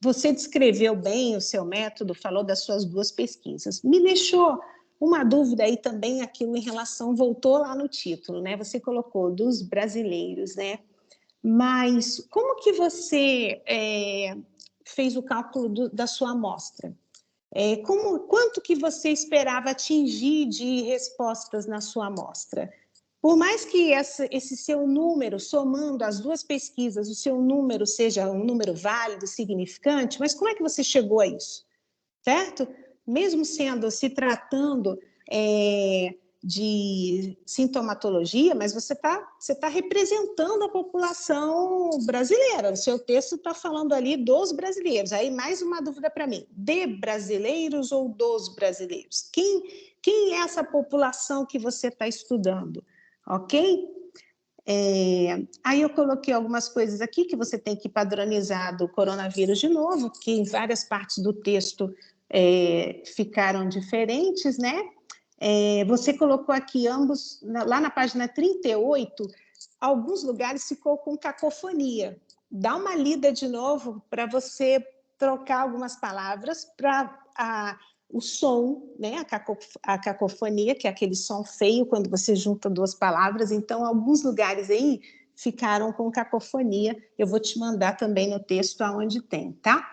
Você descreveu bem o seu método, falou das suas 2 pesquisas. Me deixou uma dúvida aí também, aquilo em relação, voltou lá no título, né? Você colocou dos brasileiros, né? Mas como que você fez o cálculo da sua amostra? Quanto que você esperava atingir de respostas na sua amostra? Por mais que esse seu número, somando as 2 pesquisas, o seu número seja um número válido, significante, mas como é que você chegou a isso? Certo? Mesmo se tratando de sintomatologia, mas você tá representando a população brasileira. O seu texto está falando ali dos brasileiros. Aí, mais uma dúvida para mim. De brasileiros ou dos brasileiros? Quem é essa população que você está estudando? Ok? Aí eu coloquei algumas coisas aqui que você tem que padronizar do coronavírus de novo, que em várias partes do texto ficaram diferentes, né? Você colocou aqui ambos, lá na página 38, alguns lugares ficou com cacofonia. Dá uma lida de novo para você trocar algumas palavras para o som, né? A cacofonia, que é aquele som feio quando você junta duas palavras. Então, alguns lugares aí ficaram com cacofonia. Eu vou te mandar também no texto aonde tem, tá?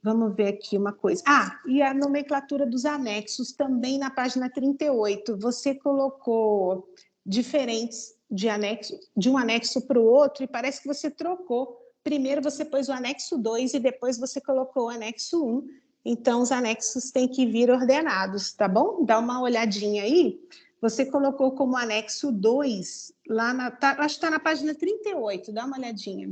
Vamos ver aqui uma coisa. E a nomenclatura dos anexos, também na página 38. Você colocou diferentes de um anexo para o outro, e parece que você trocou. Primeiro você pôs o anexo 2 e depois você colocou o anexo 1. Então, os anexos têm que vir ordenados, tá bom? Dá uma olhadinha aí. Você colocou como anexo 2, acho que está na página 38, dá uma olhadinha.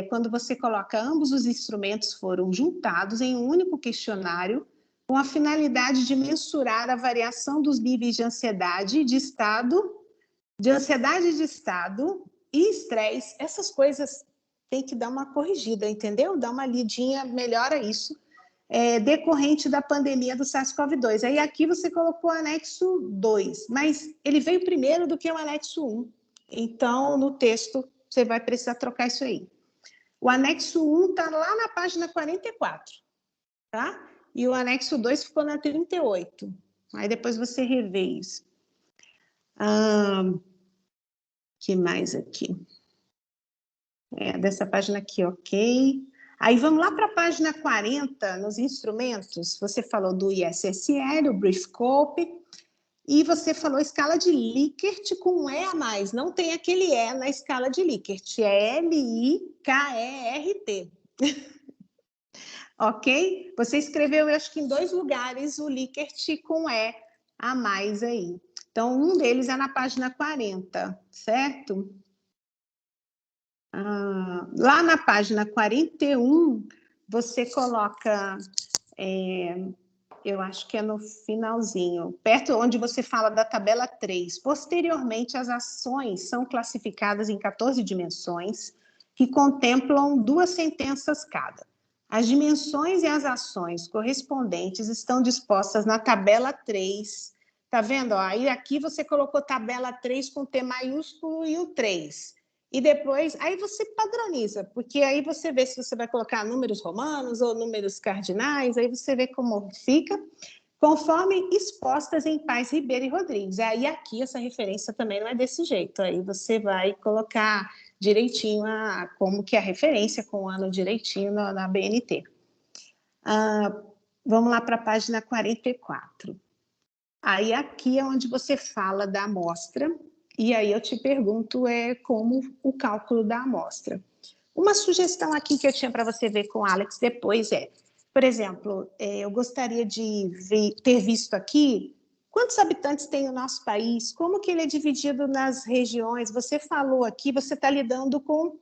Quando você coloca ambos os instrumentos foram juntados em um único questionário com a finalidade de mensurar a variação dos níveis de ansiedade de estado e estresse. Essas coisas tem que dar uma corrigida, entendeu? Dá uma lidinha, melhora isso, decorrente da pandemia do SARS-CoV-2. Aí aqui você colocou o anexo 2, mas ele veio primeiro do que o anexo 1. Então, no texto, você vai precisar trocar isso aí. O anexo 1 está lá na página 44, tá? E o anexo 2 ficou na 38. Aí depois você revê isso. Que mais aqui? Dessa página aqui, ok. Aí vamos lá para a página 40, nos instrumentos. Você falou do ISSL, o Brief Scope, e você falou escala de Likert com E a mais. Não tem aquele E na escala de Likert, é Likert. Ok? Você escreveu, eu acho que em 2 lugares, o Likert com E a mais aí. Então, um deles é na página 40, certo? Lá na página 41, você coloca, eu acho que é no finalzinho, perto onde você fala da tabela 3. Posteriormente, as ações são classificadas em 14 dimensões, que contemplam 2 sentenças cada. As dimensões e as ações correspondentes estão dispostas na tabela 3. Tá vendo? Aí aqui você colocou tabela 3 com T maiúsculo e o 3. E depois, aí você padroniza, porque aí você vê se você vai colocar números romanos ou números cardinais, aí você vê como fica, conforme expostas em Paes Ribeiro e Rodrigues. Aí aqui essa referência também não é desse jeito, aí você vai colocar direitinho como que é a referência com o ano direitinho na BNT. Vamos lá para a página 44. Aí aqui é onde você fala da amostra, e aí eu te pergunto como o cálculo da amostra. Uma sugestão aqui que eu tinha para você ver com o Alex depois por exemplo, eu gostaria de ter visto aqui quantos habitantes tem o nosso país, como que ele é dividido nas regiões. Você falou aqui, você está lidando com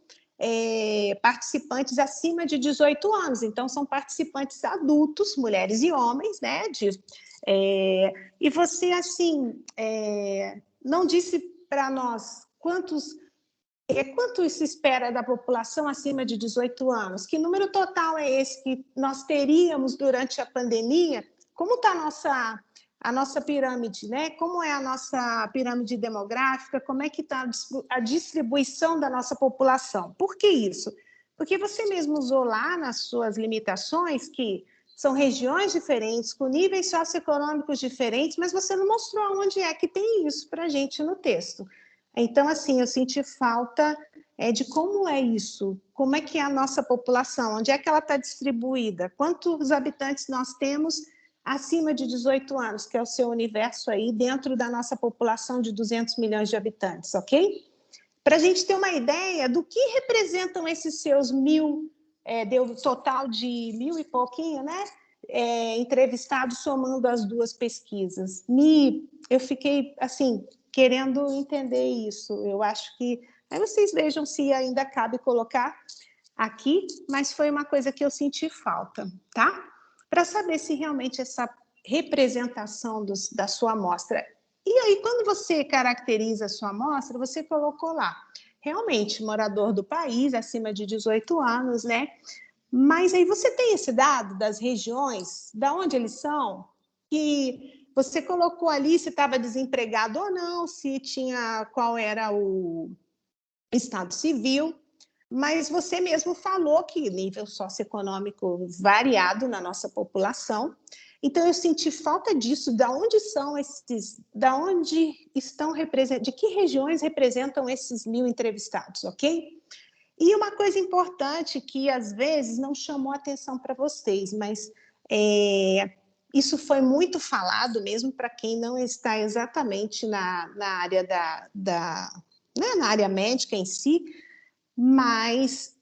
participantes acima de 18 anos, então são participantes adultos, mulheres e homens, né? E você, assim, não disse para nós quanto se espera da população acima de 18 anos? Que número total é esse que nós teríamos durante a pandemia? Como está a nossa pirâmide, né? Como é a nossa pirâmide demográfica? Como é que está a distribuição da nossa população? Por que isso? Porque você mesmo usou lá nas suas limitações que são regiões diferentes, com níveis socioeconômicos diferentes, mas você não mostrou onde é que tem isso para a gente no texto. Então, assim, eu senti falta de como é isso, como é que é a nossa população, onde é que ela está distribuída, quantos habitantes nós temos acima de 18 anos, que é o seu universo aí, dentro da nossa população de 200 milhões de habitantes, ok? Para a gente ter uma ideia do que representam esses seus 1.000, deu total de 1.000 e pouquinho, né? Entrevistados somando as 2 pesquisas. Eu fiquei, assim, querendo entender isso. Eu acho que... Aí vocês vejam se ainda cabe colocar aqui, mas foi uma coisa que eu senti falta, tá? Para saber se realmente essa representação da sua amostra... E aí, quando você caracteriza a sua amostra, você colocou lá, realmente, morador do país, acima de 18 anos, né? Mas aí você tem esse dado das regiões, de onde eles são, que Você colocou ali se estava desempregado ou não, qual era o estado civil, mas você mesmo falou que nível socioeconômico variado na nossa população. Então, eu senti falta disso, de que regiões representam esses 1.000 entrevistados, ok? E uma coisa importante que, às vezes, não chamou atenção para vocês, mas isso foi muito falado mesmo para quem não está exatamente na área na área médica em si, mas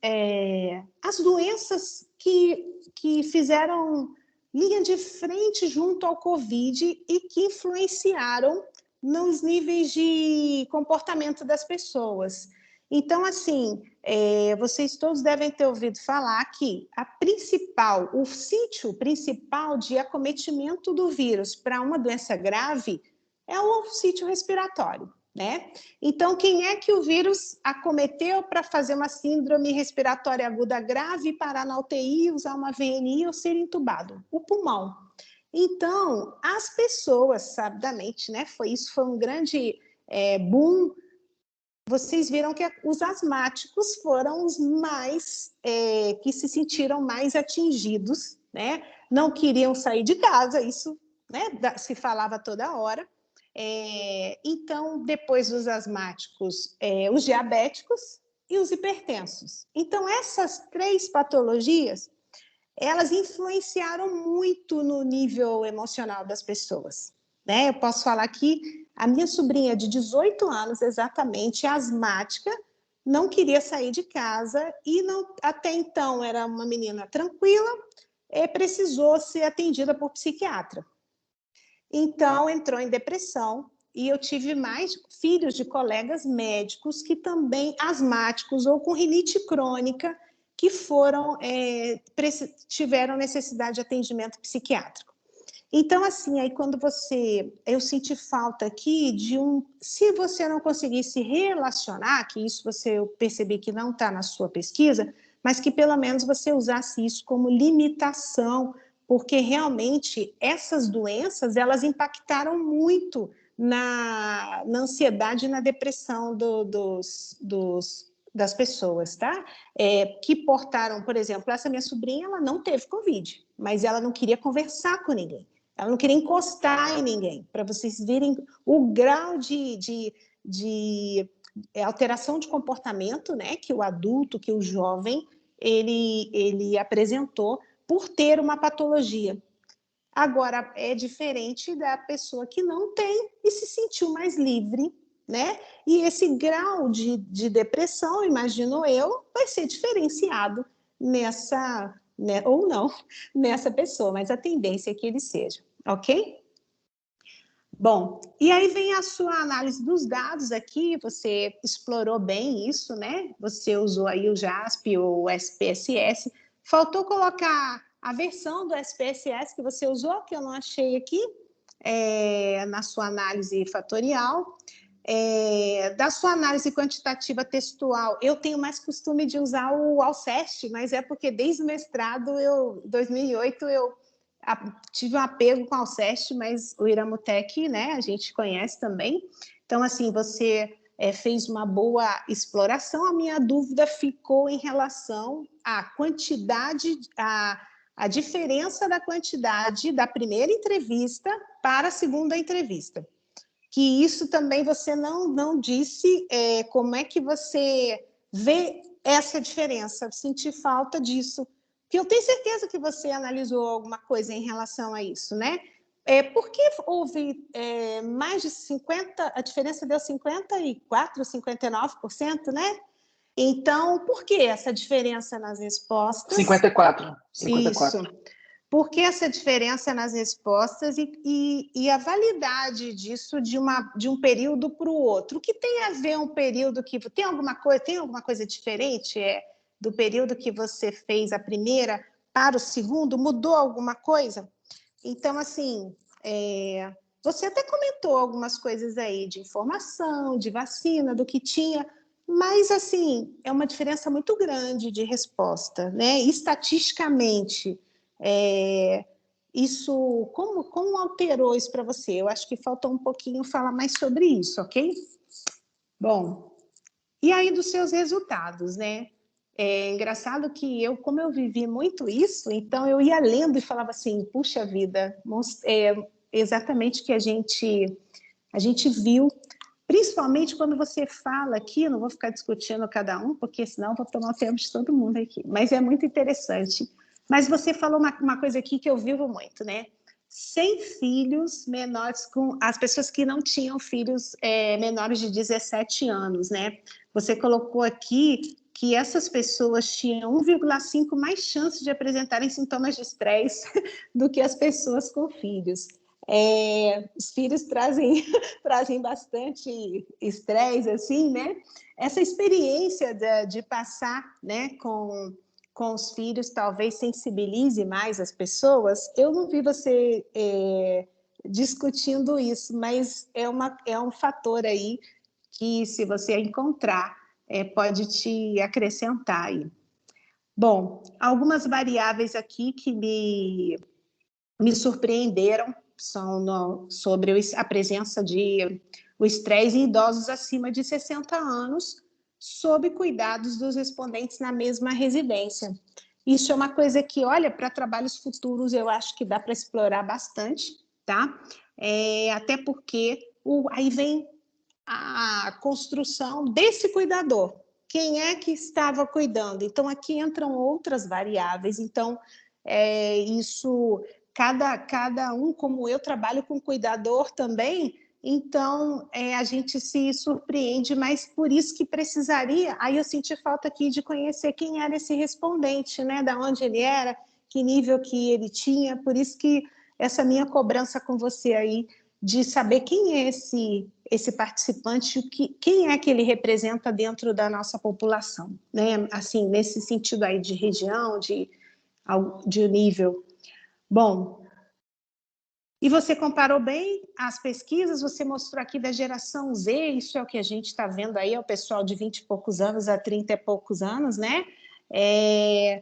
as doenças que fizeram linha de frente junto ao Covid e que influenciaram nos níveis de comportamento das pessoas. Então, assim, vocês todos devem ter ouvido falar que o sítio principal de acometimento do vírus para uma doença grave é o sítio respiratório, né? Então, quem é que o vírus acometeu para fazer uma síndrome respiratória aguda grave e parar na UTI, usar uma VNI ou ser entubado? O pulmão. Então, as pessoas, sabidamente, né? Isso foi um grande boom. Vocês viram que os asmáticos foram os mais que se sentiram mais atingidos, né? Não queriam sair de casa, isso, né, se falava toda hora. Então, depois dos asmáticos, os diabéticos e os hipertensos. Então, essas 3 patologias, elas influenciaram muito no nível emocional das pessoas, né? Eu posso falar que a minha sobrinha de 18 anos, exatamente, asmática, não queria sair de casa e até então era uma menina tranquila, precisou ser atendida por psiquiatra. Então, entrou em depressão e eu tive mais filhos de colegas médicos que também asmáticos ou com rinite crônica que tiveram necessidade de atendimento psiquiátrico. Então, assim, aí quando eu senti falta aqui se você não conseguir se relacionar, que isso eu percebi que não está na sua pesquisa, mas que pelo menos você usasse isso como limitação, porque realmente essas doenças, elas impactaram muito na ansiedade e na depressão das pessoas, tá? Que portaram, por exemplo, essa minha sobrinha, ela não teve Covid, mas ela não queria conversar com ninguém. Ela não queria encostar em ninguém, para vocês verem o grau de alteração de comportamento, né, que o adulto, que o jovem, ele apresentou por ter uma patologia. Agora, é diferente da pessoa que não tem e se sentiu mais livre, né? E esse grau de depressão, imagino eu, vai ser diferenciado ou não, nessa pessoa, mas a tendência é que ele seja, ok? Bom, e aí vem a sua análise dos dados aqui, você explorou bem isso, né? Você usou aí o JASP ou o SPSS. Faltou colocar a versão do SPSS que você usou, que eu não achei aqui, na sua análise fatorial. Da sua análise quantitativa textual, eu tenho mais costume de usar o Alcest, mas é porque desde o mestrado, 2008, eu tive um apego com o Alcest, mas o Iramutec, né, a gente conhece também. Então, assim, você fez uma boa exploração. A minha dúvida ficou em relação à quantidade, a diferença da quantidade da primeira entrevista para a segunda entrevista. Que isso também você não disse como é que você vê essa diferença, senti falta disso, porque eu tenho certeza que você analisou alguma coisa em relação a isso, né? Por que houve mais de 50%, a diferença deu 54%, 59%, né? Então, por que essa diferença nas respostas? 54%. Isso. Por que essa diferença nas respostas e a validade disso de um período para o outro? O que tem a ver um período que... Tem alguma coisa diferente do período que você fez a primeira para o segundo? Mudou alguma coisa? Então, assim, você até comentou algumas coisas aí de informação, de vacina, do que tinha, mas, assim, é uma diferença muito grande de resposta, né? Estatisticamente, isso, como alterou isso para você? Eu acho que falta um pouquinho falar mais sobre isso, ok? Bom, e aí dos seus resultados, né? É engraçado que como eu vivi muito isso, então eu ia lendo e falava assim, puxa vida, é exatamente o que a gente viu, principalmente quando você fala aqui, não vou ficar discutindo cada um, porque senão vou tomar o tempo de todo mundo aqui, mas é muito interessante. Mas você falou uma coisa aqui que eu vivo muito, né? Sem filhos menores, com as pessoas que não tinham filhos menores de 17 anos, né? Você colocou aqui que essas pessoas tinham 1,5 mais chance de apresentarem sintomas de estresse do que as pessoas com filhos. Os filhos trazem bastante estresse, assim, né? Essa experiência de passar, né, com os filhos talvez sensibilize mais as pessoas. Eu não vi você discutindo isso, mas é um fator aí que, se você encontrar, pode te acrescentar aí. Bom, algumas variáveis aqui que me surpreenderam são sobre a presença de o estresse em idosos acima de 60 anos, sob cuidados dos respondentes na mesma residência. Isso é uma coisa que, olha, para trabalhos futuros eu acho que dá para explorar bastante, tá? Até porque aí vem a construção desse cuidador. Quem é que estava cuidando? Então, aqui entram outras variáveis. Então, isso, cada um, como eu trabalho com cuidador também, então a gente se surpreende, mas por isso que precisaria. Aí eu senti falta aqui de conhecer quem era esse respondente, né? Da onde ele era, que nível que ele tinha. Por isso que essa minha cobrança com você aí de saber quem é esse participante, quem é que ele representa dentro da nossa população, né? Assim, nesse sentido aí de região, de nível. Bom, e você comparou bem as pesquisas, você mostrou aqui da geração Z, isso é o que a gente está vendo aí, é o pessoal de 20 e poucos anos a 30 e poucos anos, né?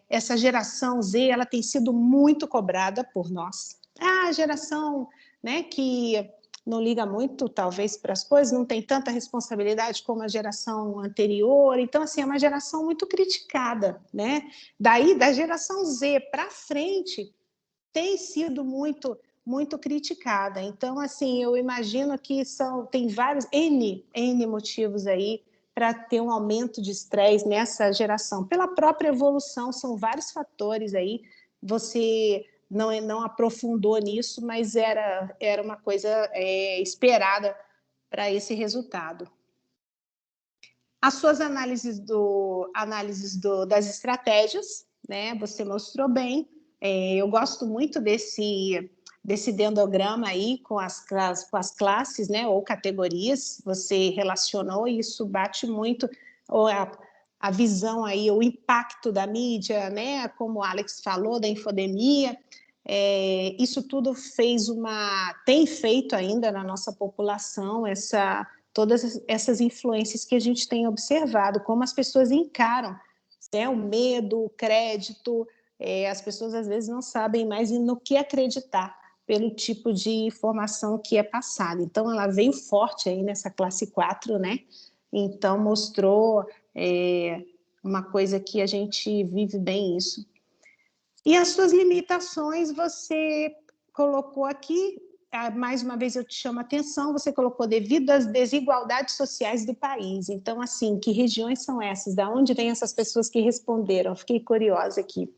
Essa geração Z, ela tem sido muito cobrada por nós. A geração, né, que não liga muito, talvez, para as coisas, não tem tanta responsabilidade como a geração anterior. Então, assim, é uma geração muito criticada, né? Daí, da geração Z para frente, tem sido muito criticada. Então, assim, eu imagino que tem vários N motivos aí para ter um aumento de estresse nessa geração. Pela própria evolução, são vários fatores aí. Você não aprofundou nisso, mas era uma coisa esperada para esse resultado. As suas análises das estratégias, né? Você mostrou bem. Eu gosto muito desse dendrograma aí com as classes, né? Ou categorias. Você relacionou e isso bate muito a visão aí, o impacto da mídia, né? Como o Alex falou, da infodemia. Isso tudo tem feito ainda na nossa população todas essas influências que a gente tem observado, como as pessoas encaram, né? O medo, o crédito, as pessoas às vezes não sabem mais no que acreditar pelo tipo de informação que é passada. Então, ela veio forte aí nessa classe 4, né? Então, mostrou uma coisa que a gente vive bem isso. E as suas limitações você colocou aqui, mais uma vez eu te chamo a atenção, você colocou devido às desigualdades sociais do país. Então, assim, que regiões são essas? Da onde vêm essas pessoas que responderam? Fiquei curiosa aqui.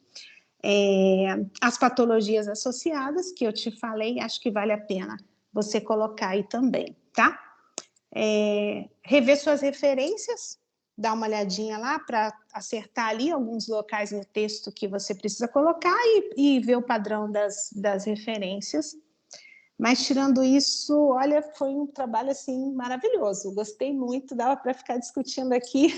As patologias associadas, que eu te falei, acho que vale a pena você colocar aí também, tá? Rever suas referências, dar uma olhadinha lá para acertar ali alguns locais no texto que você precisa colocar e ver o padrão das referências. Mas, tirando isso, olha, foi um trabalho, assim, maravilhoso. Gostei muito, dava para ficar discutindo aqui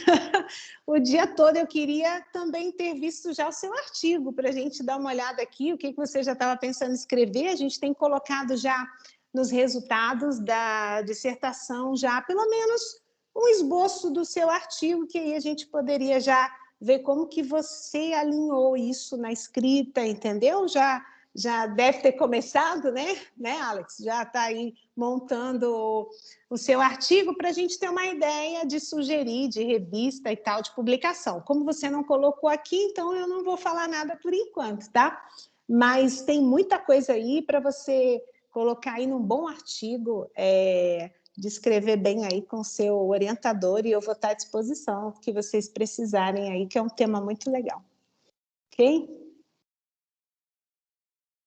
o dia todo. Eu queria também ter visto já o seu artigo, para a gente dar uma olhada aqui, o que você já estava pensando em escrever. A gente tem colocado já nos resultados da dissertação, já pelo menos um esboço do seu artigo, que aí a gente poderia já ver como que você alinhou isso na escrita, entendeu? Já já deve ter começado, né, Alex? Já está aí montando o seu artigo para a gente ter uma ideia de sugerir, de revista e tal, de publicação. Como você não colocou aqui, então eu não vou falar nada por enquanto, tá? Mas tem muita coisa aí para você colocar aí num bom artigo, descrever bem aí com o seu orientador, e eu vou estar à disposição que vocês precisarem aí, que é um tema muito legal. Ok?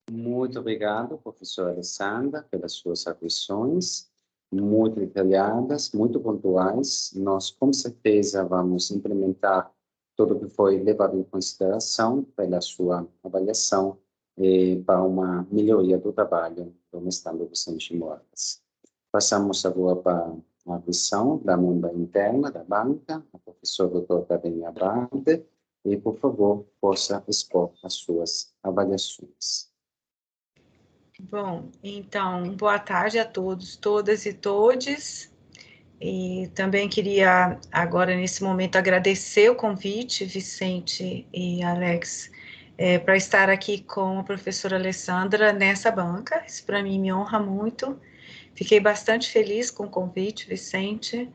Muito obrigado, professora Alessandra, pelas suas atribuições, muito detalhadas, muito pontuais. Nós, com certeza, vamos implementar tudo o que foi levado em consideração pela sua avaliação para uma melhoria do trabalho do mestrado Vicente Moraes. Passamos agora para a visão da memba interna da banca, a professora doutora Gardênia Abrantes, e, por favor, possa expor as suas avaliações. Bom, então, boa tarde a todos, todas e todes. E também queria, agora, nesse momento, agradecer o convite, Vicente e Alex, para estar aqui com a professora Alessandra nessa banca. Isso, para mim, me honra muito. Fiquei bastante feliz com o convite, Vicente,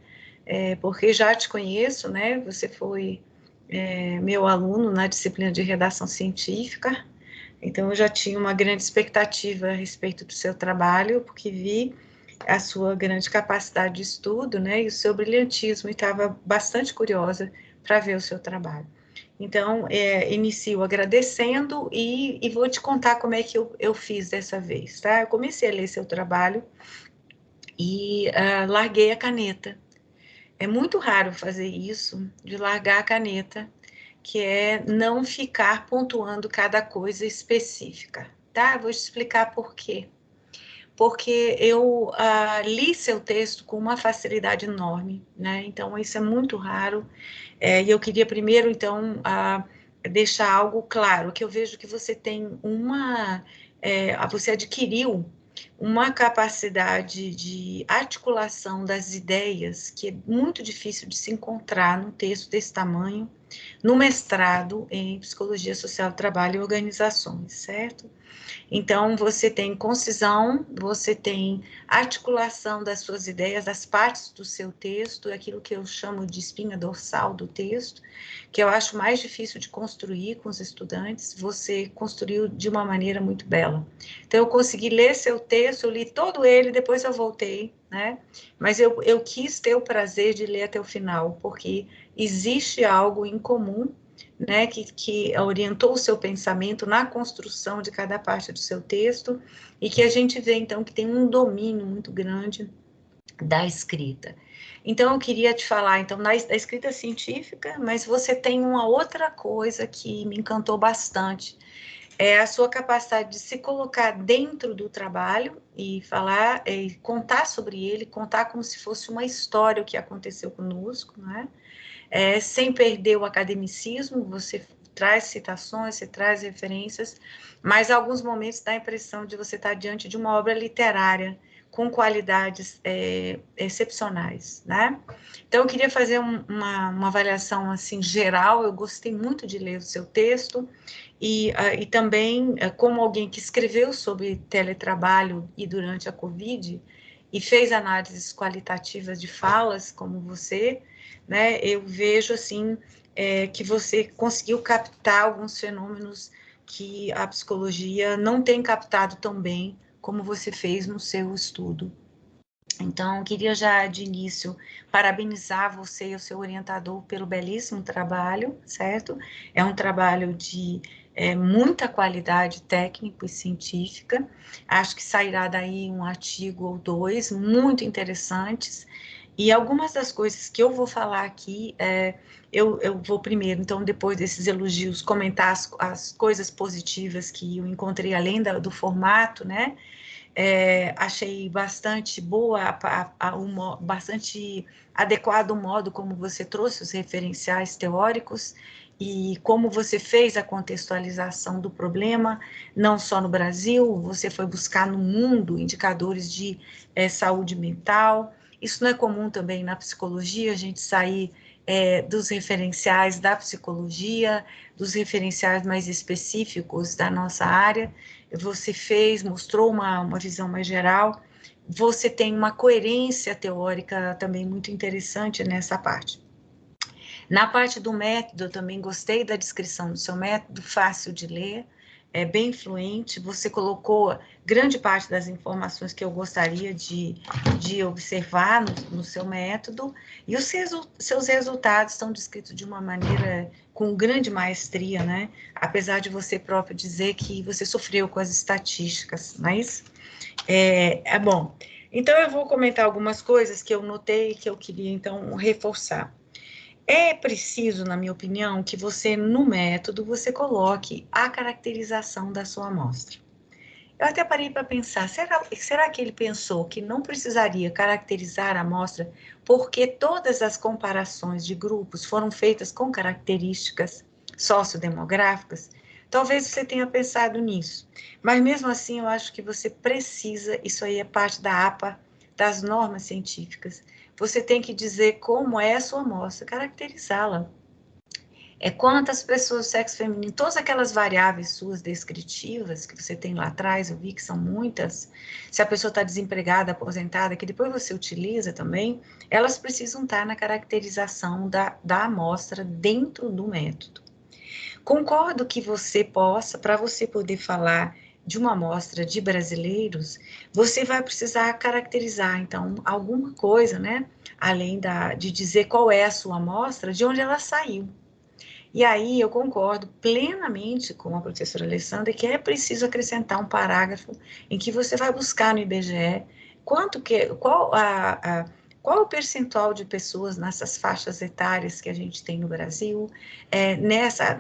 porque já te conheço, né? Você foi meu aluno na disciplina de redação científica. Então, eu já tinha uma grande expectativa a respeito do seu trabalho, porque vi a sua grande capacidade de estudo, né, e o seu brilhantismo, e estava bastante curiosa para ver o seu trabalho. Então, inicio agradecendo e vou te contar como é que eu fiz dessa vez, tá? Eu comecei a ler seu trabalho e larguei a caneta. É muito raro fazer isso, de largar a caneta, que é não ficar pontuando cada coisa específica, tá? Vou te explicar por quê. Porque eu li seu texto com uma facilidade enorme, né? Então, isso é muito raro. E eu queria primeiro, então, deixar algo claro, que eu vejo que você tem você adquiriu uma capacidade de articulação das ideias que é muito difícil de se encontrar num texto desse tamanho, no mestrado em Psicologia Social do Trabalho e Organizações, certo? Então, você tem concisão, você tem articulação das suas ideias, das partes do seu texto, aquilo que eu chamo de espinha dorsal do texto, que eu acho mais difícil de construir com os estudantes, você construiu de uma maneira muito bela. Então, eu consegui ler seu texto, eu li todo ele, depois eu voltei, né? Mas eu quis ter o prazer de ler até o final, porque existe algo em comum, né, que orientou o seu pensamento na construção de cada parte do seu texto, e que a gente vê, então, que tem um domínio muito grande da escrita. Então, eu queria te falar, então, da escrita científica, mas você tem uma outra coisa que me encantou bastante, é a sua capacidade de se colocar dentro do trabalho e falar, e contar sobre ele, contar como se fosse uma história o que aconteceu conosco, né? Sem perder o academicismo, você traz citações, você traz referências, mas em alguns momentos dá a impressão de você estar diante de uma obra literária com qualidades excepcionais, né? Então, eu queria fazer uma avaliação, assim, geral. Eu gostei muito de ler o seu texto, e também, como alguém que escreveu sobre teletrabalho e durante a Covid, e fez análises qualitativas de falas, como você, né, eu vejo, assim, que você conseguiu captar alguns fenômenos que a psicologia não tem captado tão bem como você fez no seu estudo. Então, queria já de início parabenizar você e o seu orientador pelo belíssimo trabalho, certo? É um trabalho de muita qualidade técnica e científica. Acho que sairá daí um artigo ou dois muito interessantes. E algumas das coisas que eu vou falar aqui, eu vou primeiro, então, depois desses elogios, comentar as coisas positivas que eu encontrei além do formato, né? Achei bastante boa, bastante adequado o modo como você trouxe os referenciais teóricos e como você fez a contextualização do problema, não só no Brasil, você foi buscar no mundo indicadores de saúde mental. Isso não é comum também na psicologia, a gente sair dos referenciais da psicologia, dos referenciais mais específicos da nossa área. você fez, mostrou uma visão mais geral, você tem uma coerência teórica também muito interessante nessa parte. Na parte do método, eu também gostei da descrição do seu método, fácil de ler, é bem fluente, você colocou grande parte das informações que eu gostaria de observar no seu método, e os seus resultados estão descritos de uma maneira com grande maestria, né? Apesar de você próprio dizer que você sofreu com as estatísticas, não é isso? Bom, então eu vou comentar algumas coisas que eu notei que eu queria, então, reforçar. É preciso, na minha opinião, que você, no método, você coloque a caracterização da sua amostra. Eu até parei para pensar, será que ele pensou que não precisaria caracterizar a amostra porque todas as comparações de grupos foram feitas com características sociodemográficas? Talvez você tenha pensado nisso, mas mesmo assim eu acho que você precisa, isso aí é parte da APA, das normas científicas, você tem que dizer como é a sua amostra, caracterizá-la. Quantas pessoas do sexo feminino, todas aquelas variáveis suas descritivas que você tem lá atrás, eu vi que são muitas, se a pessoa está desempregada, aposentada, que depois você utiliza também, elas precisam estar na caracterização da amostra dentro do método. Concordo que você possa, para você poder falar de uma amostra de brasileiros, você vai precisar caracterizar, então, alguma coisa, né? Além de dizer qual é a sua amostra, de onde ela saiu. E aí eu concordo plenamente com a professora Alessandra que é preciso acrescentar um parágrafo em que você vai buscar no IBGE qual o percentual de pessoas nessas faixas etárias que a gente tem no Brasil,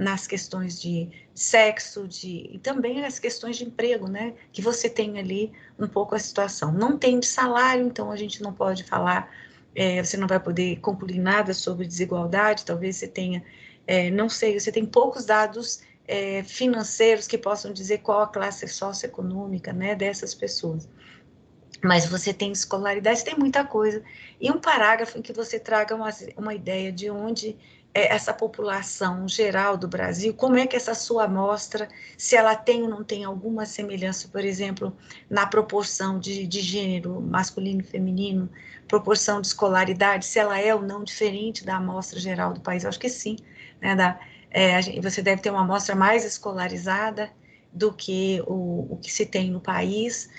nas questões de sexo, e também as questões de emprego, né? Que você tem ali um pouco a situação. Não tem de salário, então a gente não pode falar, você não vai poder concluir nada sobre desigualdade, talvez você tenha, não sei, você tem poucos dados financeiros que possam dizer qual a classe socioeconômica, né, dessas pessoas. Mas você tem escolaridade, tem muita coisa. E um parágrafo em que você traga uma ideia de onde essa população geral do Brasil, como é que essa sua amostra, se ela tem ou não tem alguma semelhança, por exemplo, na proporção de gênero masculino e feminino, proporção de escolaridade, se ela é ou não diferente da amostra geral do país. Eu acho que sim, né? Você deve ter uma amostra mais escolarizada do que o que se tem no país.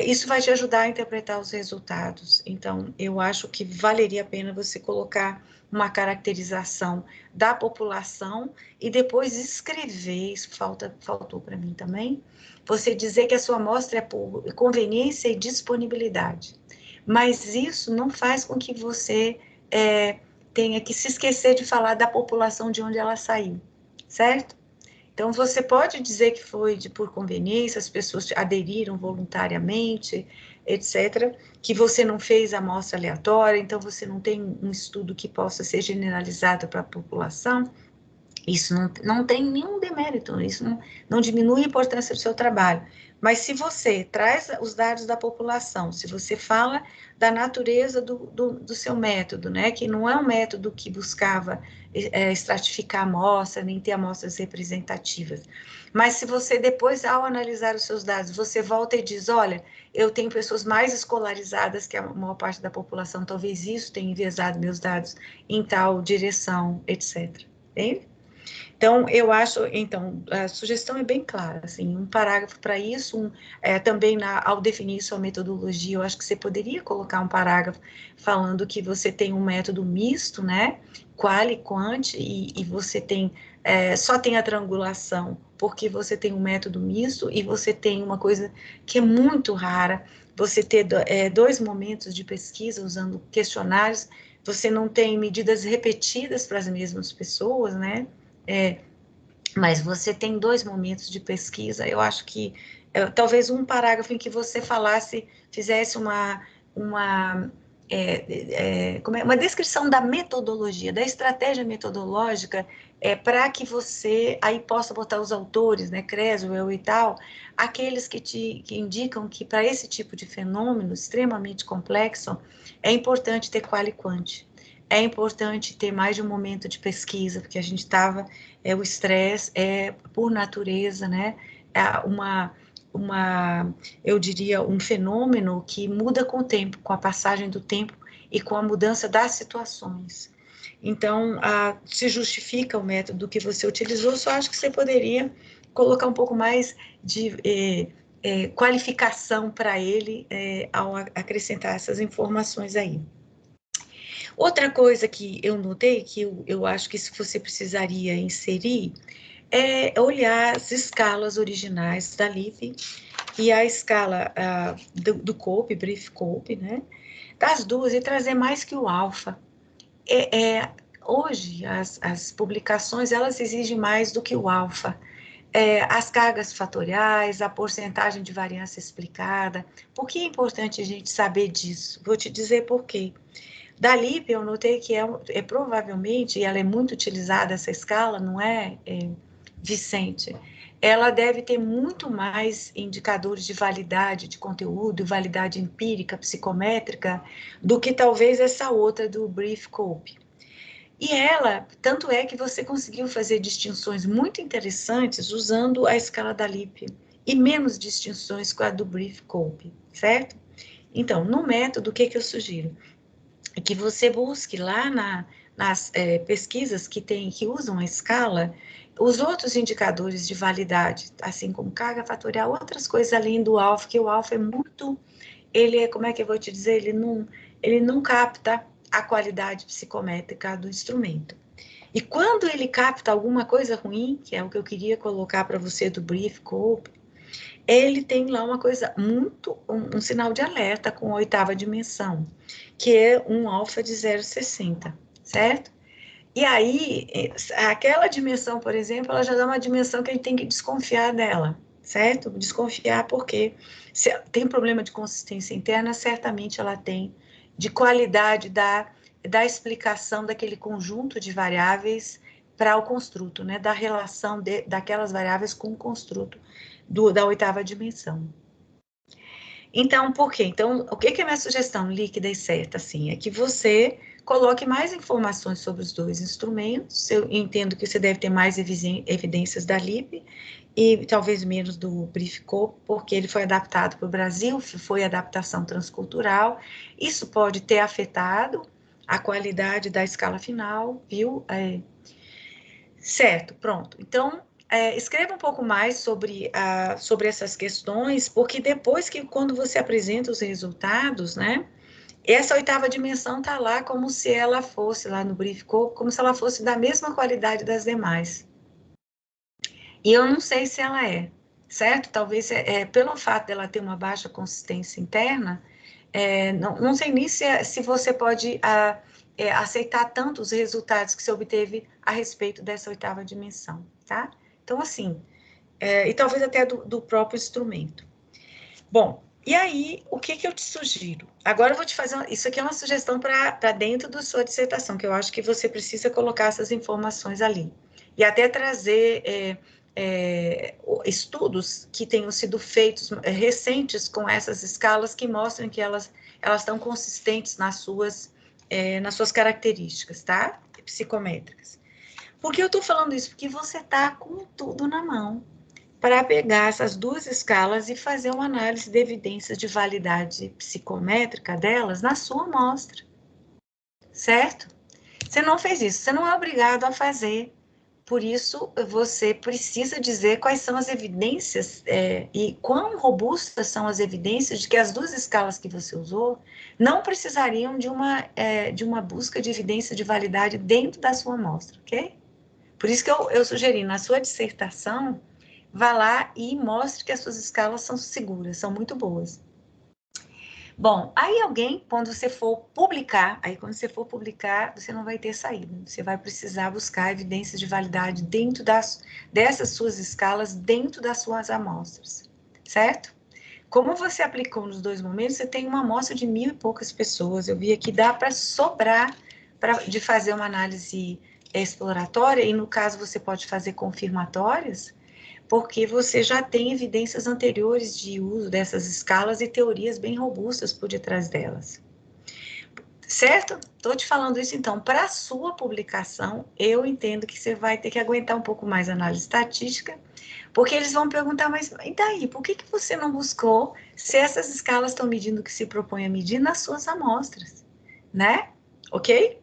Isso vai te ajudar a interpretar os resultados. Então, eu acho que valeria a pena você colocar uma caracterização da população e depois escrever, isso faltou para mim também, você dizer que a sua amostra é por conveniência e disponibilidade. Mas isso não faz com que você tenha que se esquecer de falar da população de onde ela saiu, certo? Então, você pode dizer que foi por conveniência, as pessoas aderiram voluntariamente, etc., que você não fez amostra aleatória, então você não tem um estudo que possa ser generalizado para a população. Isso não tem nenhum demérito, isso não diminui a importância do seu trabalho. Mas se você traz os dados da população, se você fala da natureza do seu método, né, que não é um método que buscava estratificar a amostra, nem ter amostras representativas, mas se você depois, ao analisar os seus dados, você volta e diz, olha, eu tenho pessoas mais escolarizadas que a maior parte da população, talvez isso tenha enviesado meus dados em tal direção, etc. Entende? Então, eu acho, a sugestão é bem clara, assim, um parágrafo para isso, também ao definir sua metodologia, eu acho que você poderia colocar um parágrafo falando que você tem um método misto, né, qual e quant, e você tem, só tem a triangulação, porque você tem um método misto, e você tem uma coisa que é muito rara, você ter dois momentos de pesquisa usando questionários, você não tem medidas repetidas para as mesmas pessoas, né, mas você tem dois momentos de pesquisa, eu acho que talvez um parágrafo em que você fizesse uma descrição da metodologia, da estratégia metodológica, para que você aí possa botar os autores, né, Creswell e tal, aqueles que indicam que para esse tipo de fenômeno extremamente complexo, é importante ter qual e quant. É importante ter mais de um momento de pesquisa, porque a gente estava, o estresse por natureza, né, eu diria, um fenômeno que muda com o tempo, com a passagem do tempo e com a mudança das situações. Então, se justifica o método que você utilizou, só acho que você poderia colocar um pouco mais de qualificação para ele ao acrescentar essas informações aí. Outra coisa que eu notei, que eu acho que você precisaria inserir, é olhar as escalas originais da LIP e a escala do COPE, Brief COPE, né? Das duas, e trazer mais que o alfa. Hoje, as publicações, elas exigem mais do que o alfa. As cargas fatoriais, a porcentagem de variância explicada. Por que é importante a gente saber disso? Vou te dizer por quê. Da LIP, eu notei que provavelmente, e ela é muito utilizada, essa escala, não é, Vicente? Ela deve ter muito mais indicadores de validade de conteúdo, validade empírica, psicométrica, do que talvez essa outra do Brief COPE. E ela, tanto é que você conseguiu fazer distinções muito interessantes usando a escala da LIP, e menos distinções com a do Brief COPE, certo? Então, no método, o que eu sugiro? É que você busque lá nas pesquisas que usam a escala, os outros indicadores de validade, assim como carga fatorial, outras coisas além do alfa, que o alfa é muito, como é que eu vou te dizer, ele não capta a qualidade psicométrica do instrumento. E quando ele capta alguma coisa ruim, que é o que eu queria colocar para você do Brief COPE, ele tem lá uma coisa um sinal de alerta com a 8ª dimensão, que é um alfa de 0,60, certo? E aí, aquela dimensão, por exemplo, ela já dá uma dimensão que a gente tem que desconfiar dela, certo? Desconfiar porque se tem problema de consistência interna, certamente ela tem, de qualidade da explicação daquele conjunto de variáveis para o construto, né? Da relação daquelas variáveis com o construto da 8ª dimensão. Então, por quê? Então, o que é a minha sugestão líquida e certa, assim, é que você coloque mais informações sobre os dois instrumentos. Eu entendo que você deve ter mais evidências da LIP e talvez menos do Brief COPE, porque ele foi adaptado para o Brasil, foi adaptação transcultural. Isso pode ter afetado a qualidade da escala final, viu? Certo, pronto. Então, escreva um pouco mais sobre essas questões, porque depois quando você apresenta os resultados, né, essa 8ª dimensão está lá como se ela fosse, lá no Brief COPE, como se ela fosse da mesma qualidade das demais. E eu não sei se ela é, certo? Talvez, pelo fato dela ter uma baixa consistência interna, não sei nem se você pode aceitar tanto os resultados que você obteve a respeito dessa 8ª dimensão, tá? Então, assim, e talvez até do próprio instrumento. Bom, e aí, o que eu te sugiro? Agora eu vou te fazer, isso aqui é uma sugestão para dentro da sua dissertação, que eu acho que você precisa colocar essas informações ali. E até trazer estudos que tenham sido feitos recentes com essas escalas que mostrem que elas estão consistentes nas suas características, tá? Psicométricas. Por que eu estou falando isso? Porque você está com tudo na mão para pegar essas duas escalas e fazer uma análise de evidências de validade psicométrica delas na sua amostra, certo? Você não fez isso, você não é obrigado a fazer. Por isso, você precisa dizer quais são as evidências e quão robustas são as evidências de que as duas escalas que você usou não precisariam de uma busca de evidência de validade dentro da sua amostra, ok? Por isso que eu sugeri, na sua dissertação, vá lá e mostre que as suas escalas são seguras, são muito boas. Bom, aí quando você for publicar, você não vai ter saída. Você vai precisar buscar evidências de validade dentro dessas suas escalas, dentro das suas amostras, certo? Como você aplicou nos dois momentos, você tem uma amostra de 1.000 e poucas pessoas. Eu vi aqui, dá para sobrar de fazer uma análise exploratória, e no caso você pode fazer confirmatórias, porque você já tem evidências anteriores de uso dessas escalas e teorias bem robustas por detrás delas. certo? Estou te falando isso, então, para a sua publicação, eu entendo que você vai ter que aguentar um pouco mais a análise estatística, porque eles vão perguntar, mas e daí? Por que você não buscou se essas escalas estão medindo o que se propõe a medir nas suas amostras, né? Ok?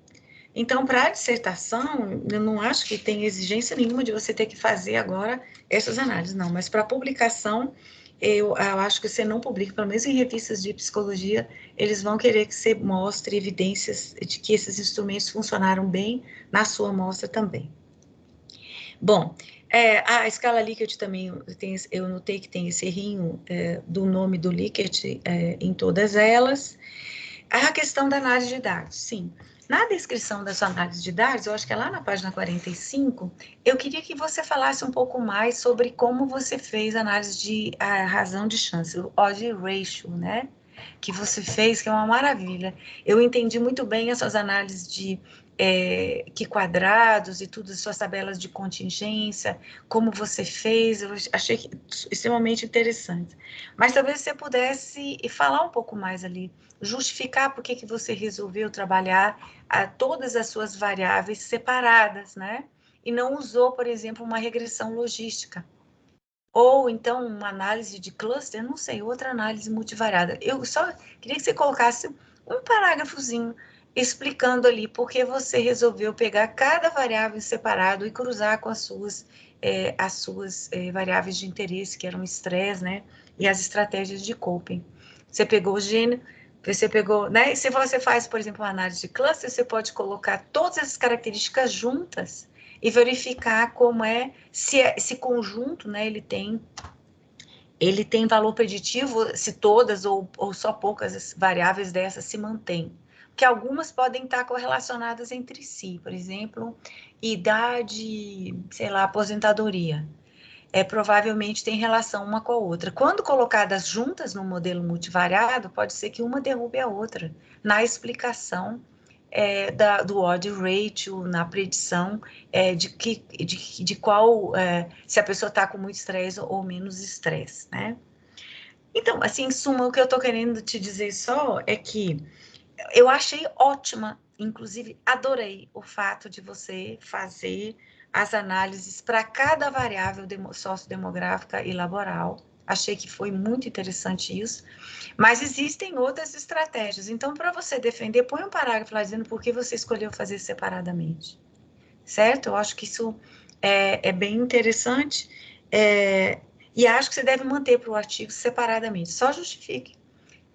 Então, para a dissertação, eu não acho que tem exigência nenhuma de você ter que fazer agora essas análises, não. Mas para a publicação, eu acho que você não publica, pelo menos em revistas de psicologia, eles vão querer que você mostre evidências de que esses instrumentos funcionaram bem na sua amostra também. Bom, a escala Likert também, eu notei que tem esse errinho do nome do Likert em todas elas. A questão da análise de dados, sim. Na descrição da sua análise de dados, eu acho que é lá na página 45, eu queria que você falasse um pouco mais sobre como você fez a análise de razão de chance, o odd ratio, né? Que você fez, que é uma maravilha. Eu entendi muito bem as suas análises de que quadrados e tudo, as suas tabelas de contingência, como você fez, eu achei extremamente interessante. Mas talvez você pudesse falar um pouco mais ali, justificar por que você resolveu trabalhar todas as suas variáveis separadas, né? E não usou, por exemplo, uma regressão logística. Ou, então, uma análise de cluster, não sei, outra análise multivariada. Eu só queria que você colocasse um parágrafozinho explicando ali por que você resolveu pegar cada variável separado e cruzar com as suas variáveis de interesse, que eram o estresse, né? E as estratégias de coping. Você pegou o gênero, você pegou, né? E se você faz, por exemplo, uma análise de cluster, você pode colocar todas essas características juntas e verificar como se esse conjunto, né, ele tem valor preditivo, se todas ou só poucas variáveis dessas se mantêm. Porque algumas podem estar correlacionadas entre si, por exemplo, idade, sei lá, aposentadoria. Provavelmente tem relação uma com a outra. Quando colocadas juntas no modelo multivariado, pode ser que uma derrube a outra na explicação do odd ratio, na predição de qual, se a pessoa está com muito estresse ou menos estresse, né? Então, assim, em suma, o que eu estou querendo te dizer só é que eu achei ótima, inclusive adorei o fato de você fazer as análises para cada variável sociodemográfica e laboral. Achei que foi muito interessante isso, mas existem outras estratégias. Então, para você defender, põe um parágrafo lá dizendo por que você escolheu fazer separadamente, certo? Eu acho que isso é bem interessante e acho que você deve manter para o artigo separadamente. Só justifique.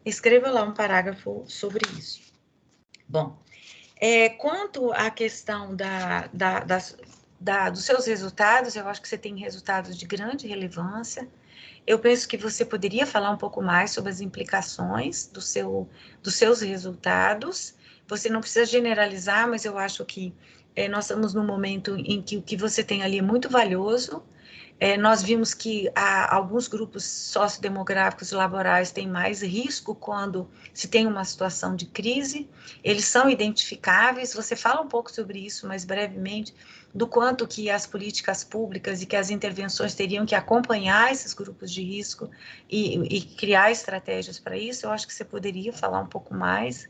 Escreva lá um parágrafo sobre isso. Bom, quanto à questão dos seus resultados, eu acho que você tem resultados de grande relevância. Eu penso que você poderia falar um pouco mais sobre as implicações dos seus resultados. Você não precisa generalizar, mas eu acho que nós estamos num momento em que o que você tem ali é muito valioso. Nós vimos que alguns grupos sociodemográficos e laborais têm mais risco quando se tem uma situação de crise, eles são identificáveis. Você fala um pouco sobre isso, mas brevemente, do quanto que as políticas públicas e que as intervenções teriam que acompanhar esses grupos de risco e criar estratégias para isso. Eu acho que você poderia falar um pouco mais.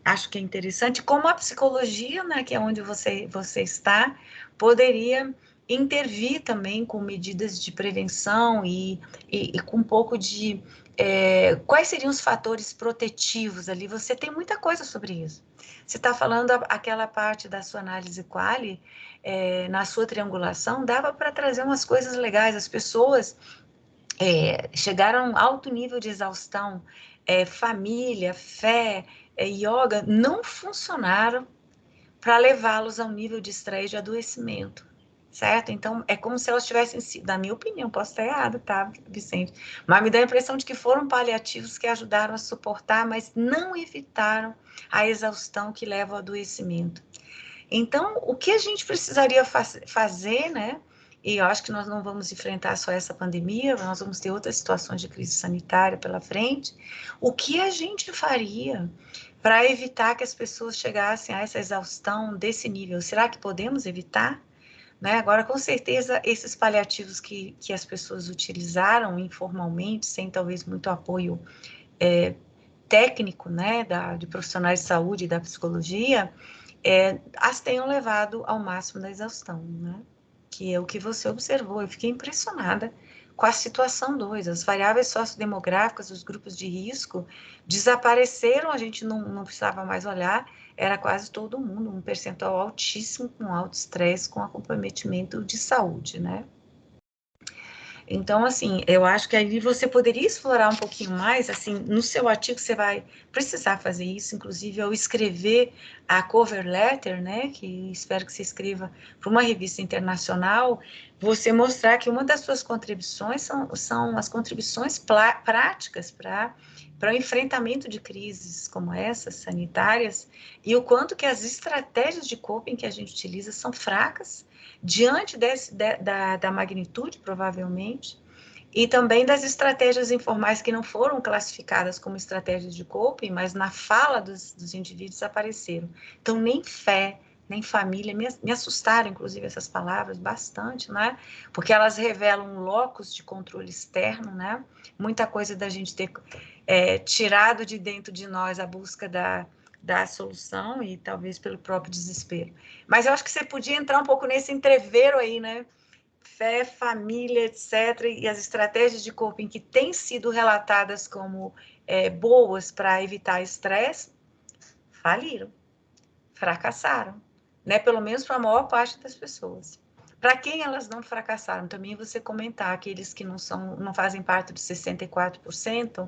Acho que é interessante, como a psicologia, né, que é onde você está, poderia intervir também com medidas de prevenção e com um pouco de quais seriam os fatores protetivos ali. Você tem muita coisa sobre isso. Você está falando aquela parte da sua análise quali, na sua triangulação, dava para trazer umas coisas legais. As pessoas chegaram a um alto nível de exaustão, família, fé, yoga, não funcionaram para levá-los a um nível de estresse, de adoecimento, certo? Então, é como se elas tivessem sido, na minha opinião, posso estar errado, tá, Vicente? Mas me dá a impressão de que foram paliativos que ajudaram a suportar, mas não evitaram a exaustão que leva ao adoecimento. Então, o que a gente precisaria fazer, né? E eu acho que nós não vamos enfrentar só essa pandemia, nós vamos ter outras situações de crise sanitária pela frente. O que a gente faria para evitar que as pessoas chegassem a essa exaustão desse nível? Será que podemos evitar? Né? Agora, com certeza, esses paliativos que as pessoas utilizaram informalmente, sem talvez muito apoio técnico, né, de profissionais de saúde e da psicologia, as tenham levado ao máximo da exaustão, né? Que é o que você observou. Eu fiquei impressionada com a situação 2. As variáveis sociodemográficas, os grupos de risco, desapareceram, a gente não precisava mais olhar, era quase todo mundo, um percentual altíssimo, com alto estresse, com comprometimento de saúde, né? Então, assim, eu acho que aí você poderia explorar um pouquinho mais, assim, no seu artigo você vai precisar fazer isso, inclusive ao escrever a cover letter, né, que espero que você escreva para uma revista internacional, você mostrar que uma das suas contribuições são as contribuições práticas para o enfrentamento de crises como essas, sanitárias, e o quanto que as estratégias de coping que a gente utiliza são fracas, diante da magnitude, provavelmente, e também das estratégias informais que não foram classificadas como estratégias de coping, mas na fala dos indivíduos apareceram. Então, nem fé, nem família, me assustaram, inclusive, essas palavras bastante, né? Porque elas revelam um locus de controle externo, né? Muita coisa da gente ter tirado de dentro de nós a busca da solução e talvez pelo próprio desespero. Mas eu acho que você podia entrar um pouco nesse entreveiro aí, né? Fé, família, etc. E as estratégias de coping que têm sido relatadas como boas para evitar estresse, faliram, fracassaram, né? Pelo menos para a maior parte das pessoas. Para quem elas não fracassaram, também você comentar, aqueles que não fazem parte dos 64%,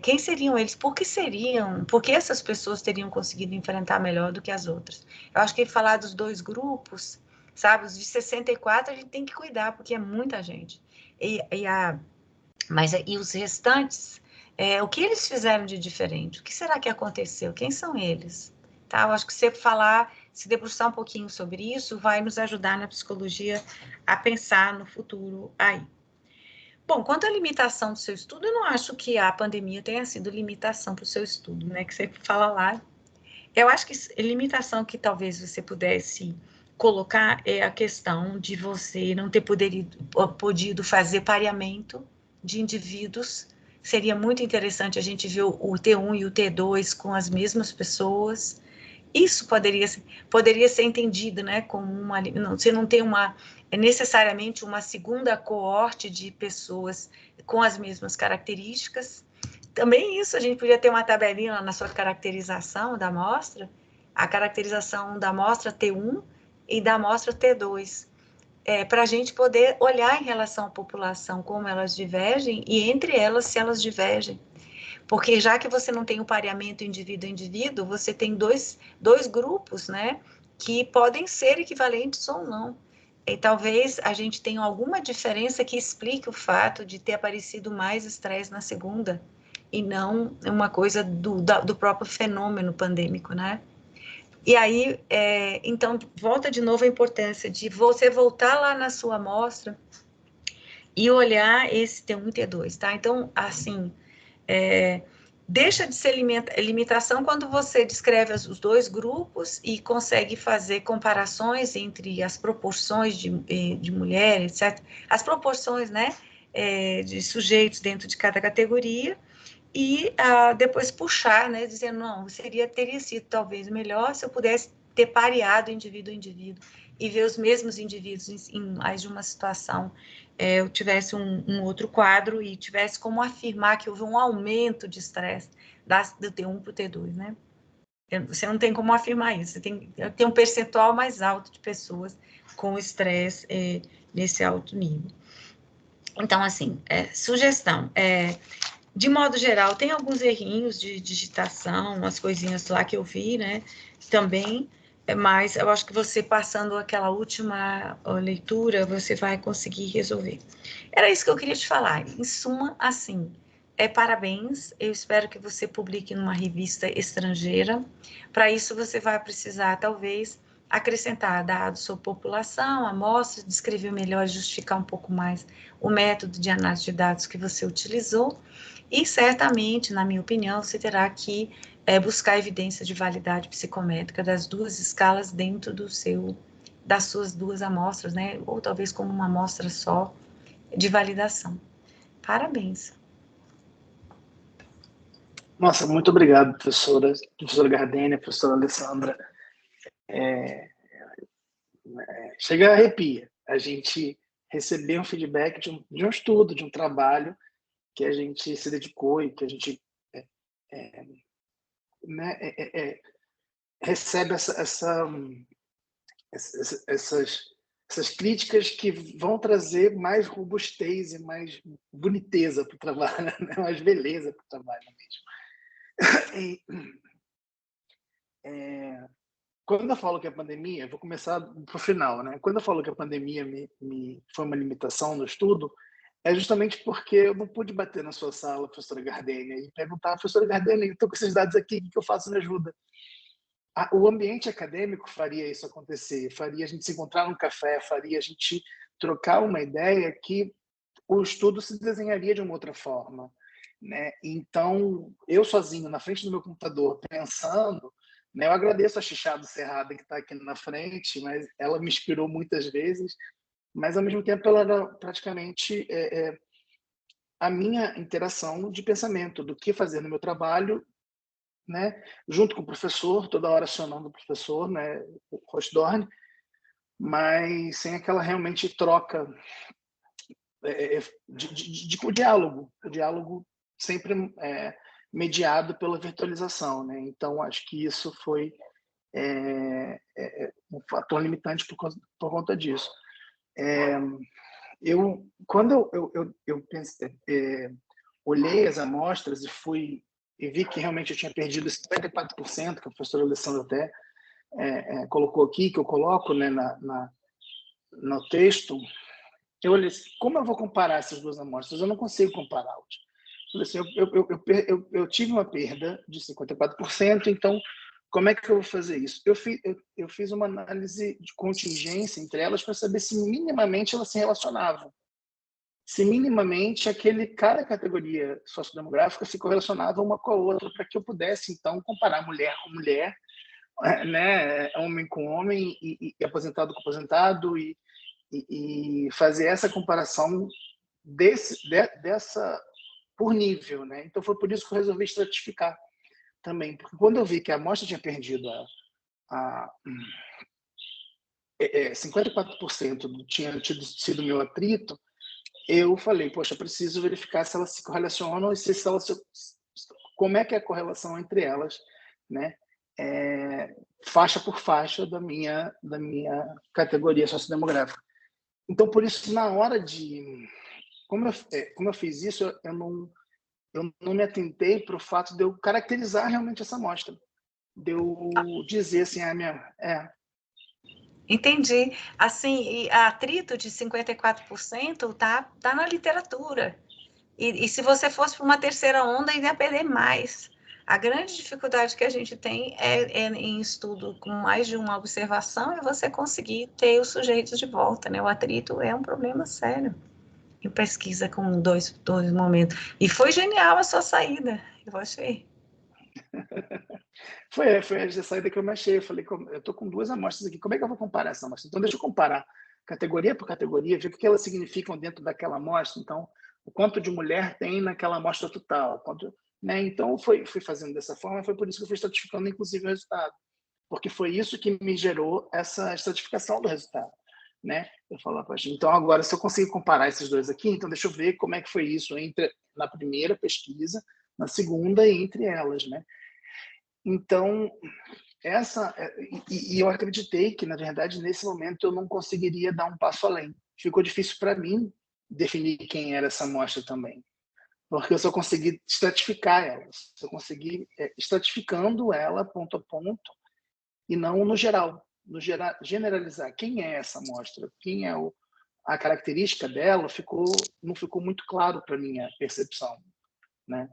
quem seriam eles? Por que seriam? Por que essas pessoas teriam conseguido enfrentar melhor do que as outras? Eu acho que falar dos 2 grupos, sabe? Os de 64 a gente tem que cuidar, porque é muita gente. Mas os restantes, o que eles fizeram de diferente? O que será que aconteceu? Quem são eles? Tá? Eu acho que se debruçar um pouquinho sobre isso, vai nos ajudar na psicologia a pensar no futuro aí. Bom, quanto à limitação do seu estudo, eu não acho que a pandemia tenha sido limitação para o seu estudo, né? Que você fala lá. Eu acho que limitação que talvez você pudesse colocar é a questão de você não ter podido fazer pareamento de indivíduos. Seria muito interessante a gente ver o T1 e o T2 com as mesmas pessoas. Isso poderia ser entendido, né, como você não tem necessariamente uma segunda coorte de pessoas com as mesmas características. Também isso, a gente podia ter uma tabelinha na sua caracterização da amostra, a caracterização da amostra T1 e da amostra T2, para a gente poder olhar em relação à população, como elas divergem, e entre elas, se elas divergem. Porque já que você não tem o pareamento indivíduo a indivíduo, você tem dois grupos, né, que podem ser equivalentes ou não. E talvez a gente tenha alguma diferença que explique o fato de ter aparecido mais estresse na segunda, e não uma coisa do próprio fenômeno pandêmico, né? E aí, então, volta de novo a importância de você voltar lá na sua amostra e olhar esse T1 e T2, tá? Então, assim, deixa de ser limitação quando você descreve os 2 grupos e consegue fazer comparações entre as proporções de mulheres, etc. As proporções, né, de sujeitos dentro de cada categoria, e depois puxar, né, dizendo, não, teria sido talvez melhor se eu pudesse ter pareado indivíduo a indivíduo e ver os mesmos indivíduos em mais de uma situação, eu tivesse um outro quadro e tivesse como afirmar que houve um aumento de estresse do T1 para o T2, né? Você não tem como afirmar isso, você tem um percentual mais alto de pessoas com estresse nesse alto nível. Então, assim, sugestão, de modo geral, tem alguns errinhos de digitação, umas coisinhas lá que eu vi, né, também, mas eu acho que você passando aquela última leitura, você vai conseguir resolver. Era isso que eu queria te falar. Em suma, assim, parabéns, eu espero que você publique numa revista estrangeira. Para isso, você vai precisar, talvez, acrescentar dados sobre população, amostra, descrever melhor, justificar um pouco mais o método de análise de dados que você utilizou, e certamente, na minha opinião, você terá que buscar evidência de validade psicométrica das 2 escalas dentro das suas 2 amostras, né? Ou talvez como uma amostra só de validação. Parabéns. Nossa, muito obrigado, professora Gardênia, professora Alessandra. Chega a arrepia a gente receber um feedback de um estudo, de um trabalho que a gente se dedicou e que a gente recebe essas críticas que vão trazer mais robustez e mais boniteza para o trabalho, né? Mais beleza para o trabalho mesmo. Quando eu falo que a pandemia, vou começar para o final, né? Quando eu falo que a pandemia foi uma limitação no estudo, é justamente porque eu não pude bater na sua sala, professora Gardênia, e perguntar, professora Gardênia, estou com esses dados aqui, o que eu faço? Me ajuda. O ambiente acadêmico faria isso acontecer, faria a gente se encontrar num café, faria a gente trocar uma ideia que o estudo se desenharia de uma outra forma, né? Então, eu sozinho, na frente do meu computador, pensando, né, eu agradeço a Xixá Cerrada que está aqui na frente, mas ela me inspirou muitas vezes, mas, ao mesmo tempo, ela era praticamente a minha interação de pensamento, do que fazer no meu trabalho, né, junto com o professor, toda hora acionando o professor, né, o Rosdorn, mas sem aquela realmente troca de o diálogo sempre mediado pela virtualização, né? Então, acho que isso foi um fator limitante por conta disso. Quando eu pensei, olhei as amostras e vi que realmente eu tinha perdido 54%, que a professora Alessandra até colocou aqui, que eu coloco, né, no texto. Eu olhei assim, como eu vou comparar essas duas amostras? Eu não consigo compará-las. Assim, eu tive uma perda de 54%, então como é que eu vou fazer isso? Eu fiz uma análise de contingência entre elas para saber se minimamente elas se relacionavam. Se minimamente cada categoria sociodemográfica se correlacionava uma com a outra, para que eu pudesse, então, comparar mulher com mulher, né, homem com homem, e aposentado com aposentado, e fazer essa comparação dessa por nível, né? Então foi por isso que eu resolvi estratificar também, porque quando eu vi que a amostra tinha perdido 54% tinha sido meu atrito, eu falei, poxa, preciso verificar se elas se correlacionam e como é que é a correlação entre elas, né? Faixa por faixa da minha categoria sociodemográfica. Então, por isso, na hora de... Como eu fiz isso, eu não me atentei para o fato de eu caracterizar realmente essa amostra. De eu dizer assim, Entendi. Assim, atrito de 54% tá na literatura. E se você fosse para uma terceira onda, ainda ia perder mais. A grande dificuldade que a gente tem em estudo com mais de uma observação é você conseguir ter os sujeitos de volta, né? O atrito é um problema sério. Em pesquisa com dois momentos. E foi genial a sua saída, eu achei. Foi a saída que eu me achei. Eu falei, eu estou com duas amostras aqui, como é que eu vou comparar essa amostra? Então, deixa eu comparar categoria por categoria, ver o que elas significam dentro daquela amostra. Então, o quanto de mulher tem naquela amostra total. Né? Então, fui fazendo dessa forma, foi por isso que eu fui estratificando, inclusive, o resultado. Porque foi isso que me gerou essa estratificação do resultado. Né? Eu falo, poxa, então agora, se eu conseguir comparar esses dois aqui, então deixa eu ver como é que foi isso na primeira pesquisa, na segunda e entre elas, né? Então, eu acreditei que, na verdade, nesse momento eu não conseguiria dar um passo além. Ficou difícil para mim definir quem era essa amostra também, porque eu só consegui estratificar ela, eu consegui estratificando ela ponto a ponto e não no geral, generalizar quem é essa amostra, quem é a característica dela, não ficou muito claro para minha percepção, né?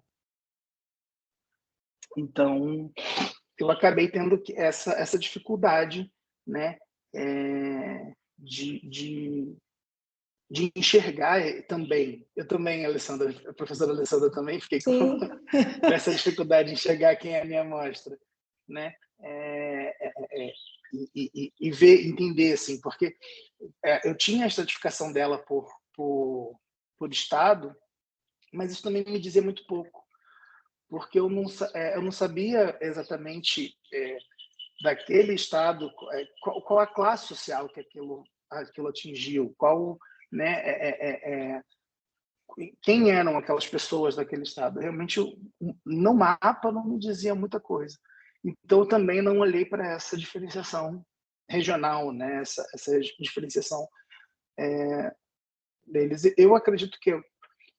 Então, eu acabei tendo essa dificuldade, né, de enxergar também. Eu também, Alessandra, a professora Alessandra também, fiquei com essa dificuldade de enxergar quem é a minha amostra, né? E ver, entender, assim, porque eu tinha a estratificação dela por estado, mas isso também me dizia muito pouco, porque eu não sabia exatamente daquele estado qual a classe social que aquilo atingiu, né, quem eram aquelas pessoas daquele estado. Realmente, no mapa não me dizia muita coisa. Então, eu também não olhei para essa diferenciação regional, né, essa diferenciação deles. Eu acredito que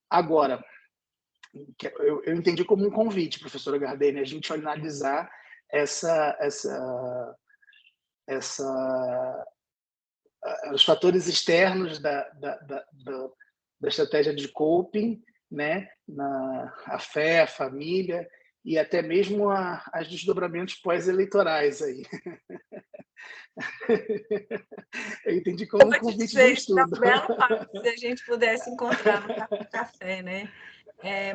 agora, eu entendi como um convite, professora Gardeni, a gente analisar os fatores externos da estratégia de coping, né, a fé, a família e até mesmo os desdobramentos pós-eleitorais aí. Eu entendi como um convite de um estudo. Uma bela parte, se a gente pudesse encontrar no café, né?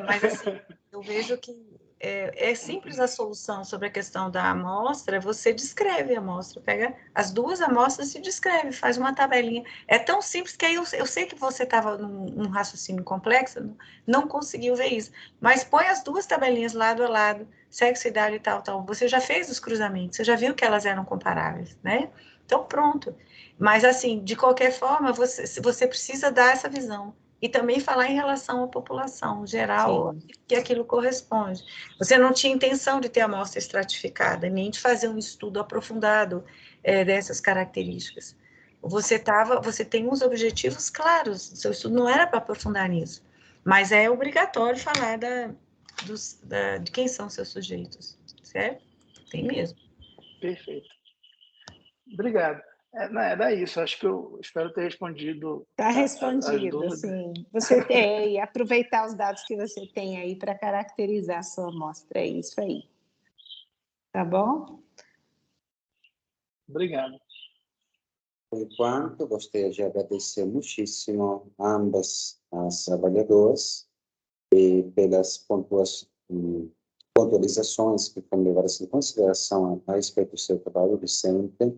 Mas, assim, eu vejo que é simples a solução sobre a questão da amostra, você descreve a amostra, pega as duas amostras e descreve, faz uma tabelinha. É tão simples que aí eu sei que você estava num raciocínio complexo, não conseguiu ver isso, mas põe as duas tabelinhas lado a lado, sexo, idade e tal. Você já fez os cruzamentos, você já viu que elas eram comparáveis, né? Então, pronto. Mas, assim, de qualquer forma, você precisa dar essa visão. E também falar em relação à população geral, Sim. que aquilo corresponde. Você não tinha intenção de ter a amostra estratificada, nem de fazer um estudo aprofundado dessas características. Você tem uns objetivos claros, seu estudo não era para aprofundar nisso, mas é obrigatório falar de quem são seus sujeitos, certo? Tem mesmo. Perfeito. Obrigado. Era isso. Acho que eu espero ter respondido Está as respondido, dúvidas. sim. Você tem aproveitar os dados que você tem aí para caracterizar a sua amostra. É isso aí. Tá bom? Obrigado. Por enquanto, gostaria de agradecer muitíssimo a ambas as avaliadoras e pelas pontualizações que foram levadas em consideração a respeito do seu trabalho, Vicente.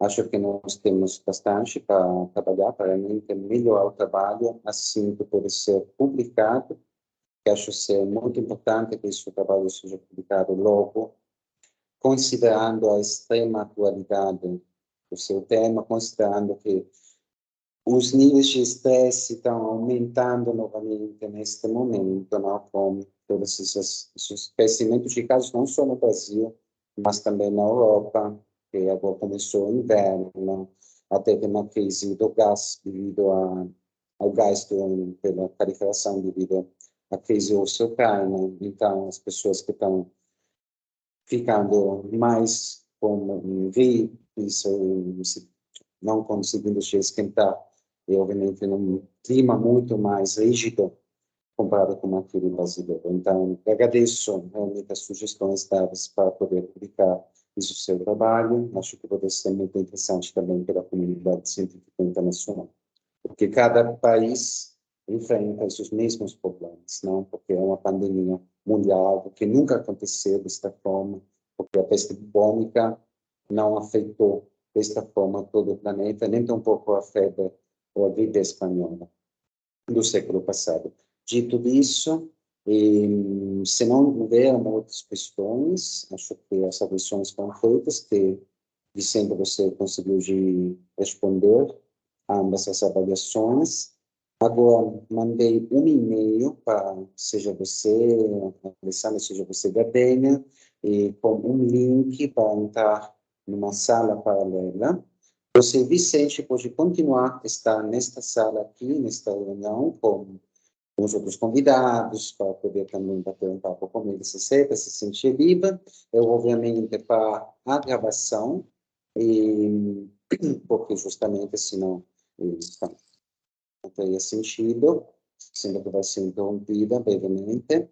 Acho que nós temos bastante para trabalhar para melhorar o trabalho assim que pode ser publicado. Acho ser muito importante que esse trabalho seja publicado logo, considerando a extrema atualidade do seu tema, considerando que os níveis de estresse estão aumentando novamente neste momento, não? Com todos esses crescimentos de casos, não só no Brasil, mas também na Europa, que agora começou o inverno, não? Até tem uma crise do gás devido ao gás pela tarifação devido à crise russo-ucrânia. Então, as pessoas que estão ficando mais como vírus, não conseguindo se esquentar, e obviamente num clima muito mais rígido comparado com aquele brasileiro. Então, agradeço realmente as sugestões dadas para poder publicar isso seu trabalho. Acho que pode ser muito interessante também para a comunidade científica internacional, porque cada país enfrenta os mesmos problemas, não? Porque é uma pandemia mundial que nunca aconteceu desta forma, porque a peste bubônica não afetou desta forma todo o planeta, nem tampouco a febre ou a gripe espanhola do século passado. Dito isso, se não houver outras questões, acho que as avaliações foram feitas, que Vicente, você conseguiu de responder ambas as avaliações. Agora, mandei um e-mail para, seja você, Alessandra, seja você, Gardenia, e com um link para entrar numa sala paralela. Você, Vicente, pode continuar a estar nesta sala aqui, nesta reunião, com os outros convidados, para poder também bater um papo comigo, se sentir livre. Eu, obviamente, para a gravação, porque justamente, senão, não teria sentido, sendo que vai ser interrompida brevemente.